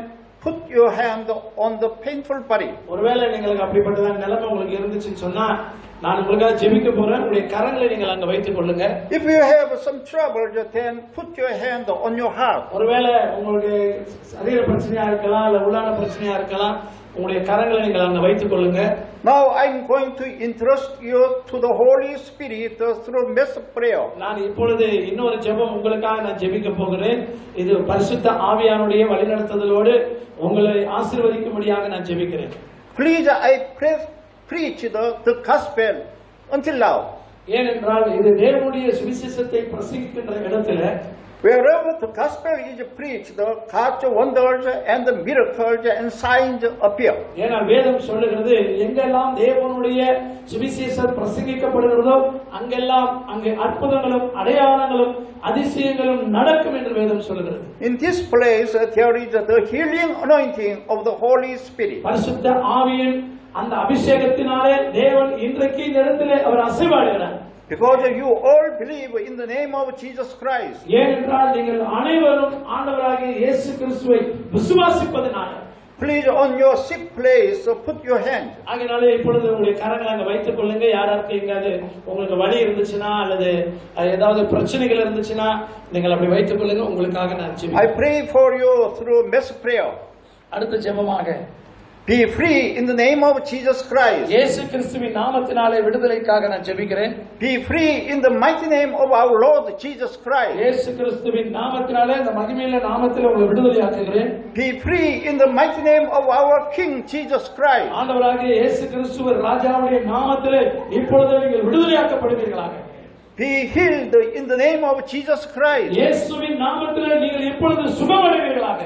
put your hand on the painful body. ஒருவேளை உங்களுக்கு அப்படிப்பட்டதான நிலைமை உங்களுக்கு இருந்துச்சுன்னு சொன்னா நான் உங்களுக்காக ஜெபிக்க போறேன். உங்களுடைய கரங்களை நீங்கள் அங்க வைத்துக் கொள்ளுங்க. If you have some trouble, then put your hand on your heart. ஒருவேளை உங்களுக்கு சரீர பிரச்சனையா இருக்கலாம், இல்ல உள்ளான பிரச்சனையா இருக்கலாம். உங்களுடைய கரங்களை நீங்கள் அங்க வைத்துக் கொள்ளுங்க. Now I'm going to entrust you to the Holy Spirit through mass prayer. நான் இப்பொழுது இன்னொரு ஜெபம் உங்களுக்காக நான் ஜெபிக்க போகிறேன். இது பரிசுத்த ஆவியானுடைய வழிநடத்துதலோடு உங்களை ஆசீர்வதிக்கும்படியாக நான் ஜெபிக்கிறேன். Please, I preach the gospel until now. ஏனென்றால் இது தேவனுடைய சுவிசேஷத்தை பிரசங்கிக்கின்ற இடத்துல Wherever the gospel is preached, God's wonders and the miracles and signs appear. ஏன்னா வேதம் சொல்லுகிறது எங்கெல்லாம் தேவனுடைய சுவிசேஷம் பிரசங்கிக்கப்படுகிறதோ அங்கெல்லாம் அங்கே அற்புதங்களும் அடையாளங்களும் அதிசயங்களும் நடக்கும் என்று வேதம் சொல்லுகிறது. In this place there is the healing anointing of the Holy Spirit. பரிசுத்த ஆவியின் அந்த அபிஷேகத்தினாலே தேவன் இன்றைக்கு இந்த இடத்திலே அவர் அசைவாடுகிறார். Because you all believe in the name of Jesus Christ. ஏனென்றால் நீங்கள் அனைவரும் ஆண்டவராகிய இயேசு கிறிஸ்துவை விசுவாசிப்பதனால. Please, on your sick place, put your hand. ஆகையாலே இப்பொழுது உங்களுடைய கரங்களை அங்க வைத்துக் கொள்ளுங்க. யாராருக்கு எங்காவது உங்களுக்கு வலி இருந்துச்சுன்னா அல்லது ஏதாவது பிரச்சனைகள் இருந்துச்சுன்னா நீங்கள் அப்படி வைத்துக் கொள்ளுங்க. உங்களுக்காக நான் I ஜெபிக்கிறேன். pray for you through mass prayer. அடுத்த ஜெபமாக Be free in the name of Jesus Christ. இயேசு கிறிஸ்துவின் நாமத்தினாலே விடுதலைக்காக நான் ஜெபிக்கிறேன். Be free in the mighty name of our Lord Jesus Christ. இயேசு கிறிஸ்துவின் நாமத்தினாலே இந்த மகிமையுள்ள நாமத்தில் உங்களை விடுதலையாக்குகிறேன். Be free in the mighty name of our King Jesus Christ. ஆண்டவராகிய இயேசு கிறிஸ்துவின் ராஜாவுடைய நாமத்திலே இப்பொழுது நீங்கள் விடுதலையாக்கப்படுவீர்களாக. Be healed in the name of Jesus Christ. இயேசுவின் நாமத்திலே நீங்கள் எப்பொழுது சுகமடைவீர்களாக.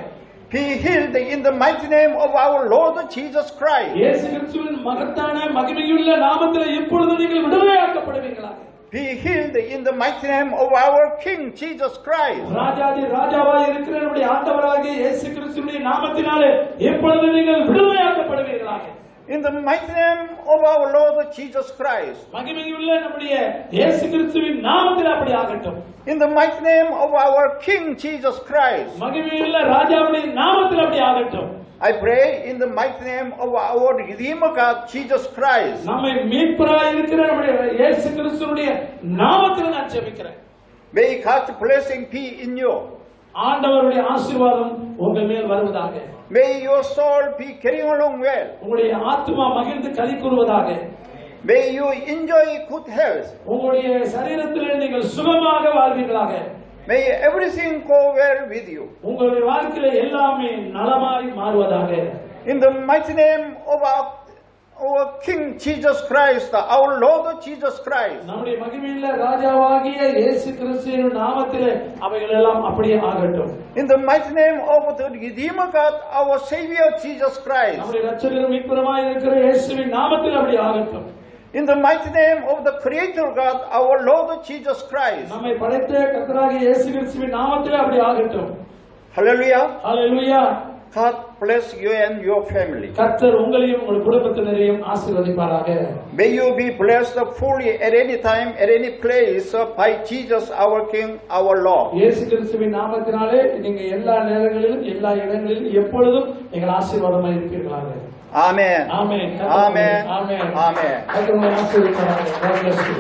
Be healed in the mighty name of our Lord Jesus Christ. இயேசு கிறிஸ்துவின் மகத்தான மகிமையுள்ள நாமத்திலே எப்பொழுது நீங்கள் விடுதலையாக்கப்படுவீர்களாக. Be healed in the mighty name of our King Jesus Christ. ராஜாதி ராஜாவாய் இருக்கிற நம்முடைய ஆண்டவராகிய இயேசு கிறிஸ்துவின் நாமத்தினாலே எப்பொழுது நீங்கள் விடுதலையாக்கப்படுவீர்களாக. In the mighty name of our Lord Jesus Christ. மகிமையுள்ள நம்முடைய இயேசு கிறிஸ்துவின் நாமத்தில் அப்படி ஆகட்டும். In the mighty name of our King Jesus Christ. மகிமையுள்ள ராஜாவுடைய நாமத்தில் அப்படி ஆகட்டும். I pray in the mighty name of our Redeemer God Jesus Christ. நம்மை மீட்பராய் இருக்கிற நம்முடைய இயேசு கிறிஸ்துவினுடைய நாமத்தில் நான் ஜெபிக்கிறேன். May God's blessing be in you. ஆண்டவருடைய ஆசீர்வாதம் உங்கள் மேல் வருவதாக. May your soul be carrying along well. உங்களுடைய ஆத்துமா மகிழ்ந்து களி கூறுவதாக. May you enjoy good health. உங்களுடைய சரீரத்திலே நீங்கள் சுகமாக வாழ்வீர்களாக. May everything go well with you. உங்களுடைய வாழ்க்கையில எல்லாமே நலமாய் மாறுவதாக. In the mighty name of our King Jesus Christ, our Lord Jesus Christ. நம்முடைய மகிமையுள்ள ராஜாவாகிய இயேசு கிறிஸ்துவின் நாமத்திலே அவைகள் எல்லாம் அப்படியே ஆகட்டும். In the mighty name of the Redeemer God, our Savior Jesus Christ. நம்முடைய இரட்சகரும் மீட்பருமாய் இருக்கிற இயேசுவின் நாமத்தில் அப்படி ஆகட்டும். In the mighty name of the Creator God, our Lord Jesus Christ. நம்மை படைத்த கர்த்தராகிய இயேசு கிறிஸ்துவின் நாமத்தில் அப்படி ஆகட்டும். Hallelujah. Hallelujah. God bless you and your family. கர்த்தர் உங்களையும் உங்கள் குடும்பத்தினரையும் ஆசீர்வதிப்பாராக. May you be blessed fully at any time, at any place by Jesus our King, our Lord. இயேசு கிறிஸ்துவின் நாமத்தினாலே நீங்க எல்லா நேரங்களிலும் எல்லா இடங்களிலும் எப்பொழுதும் நீங்கள் ஆசீர்வாதமாய் இருப்பீர்களாக. Amen. ஆமென். Amen. ஆமென். Amen. கர்த்தர் உங்களை ஆசீர்வதிப்பாராக. God bless you.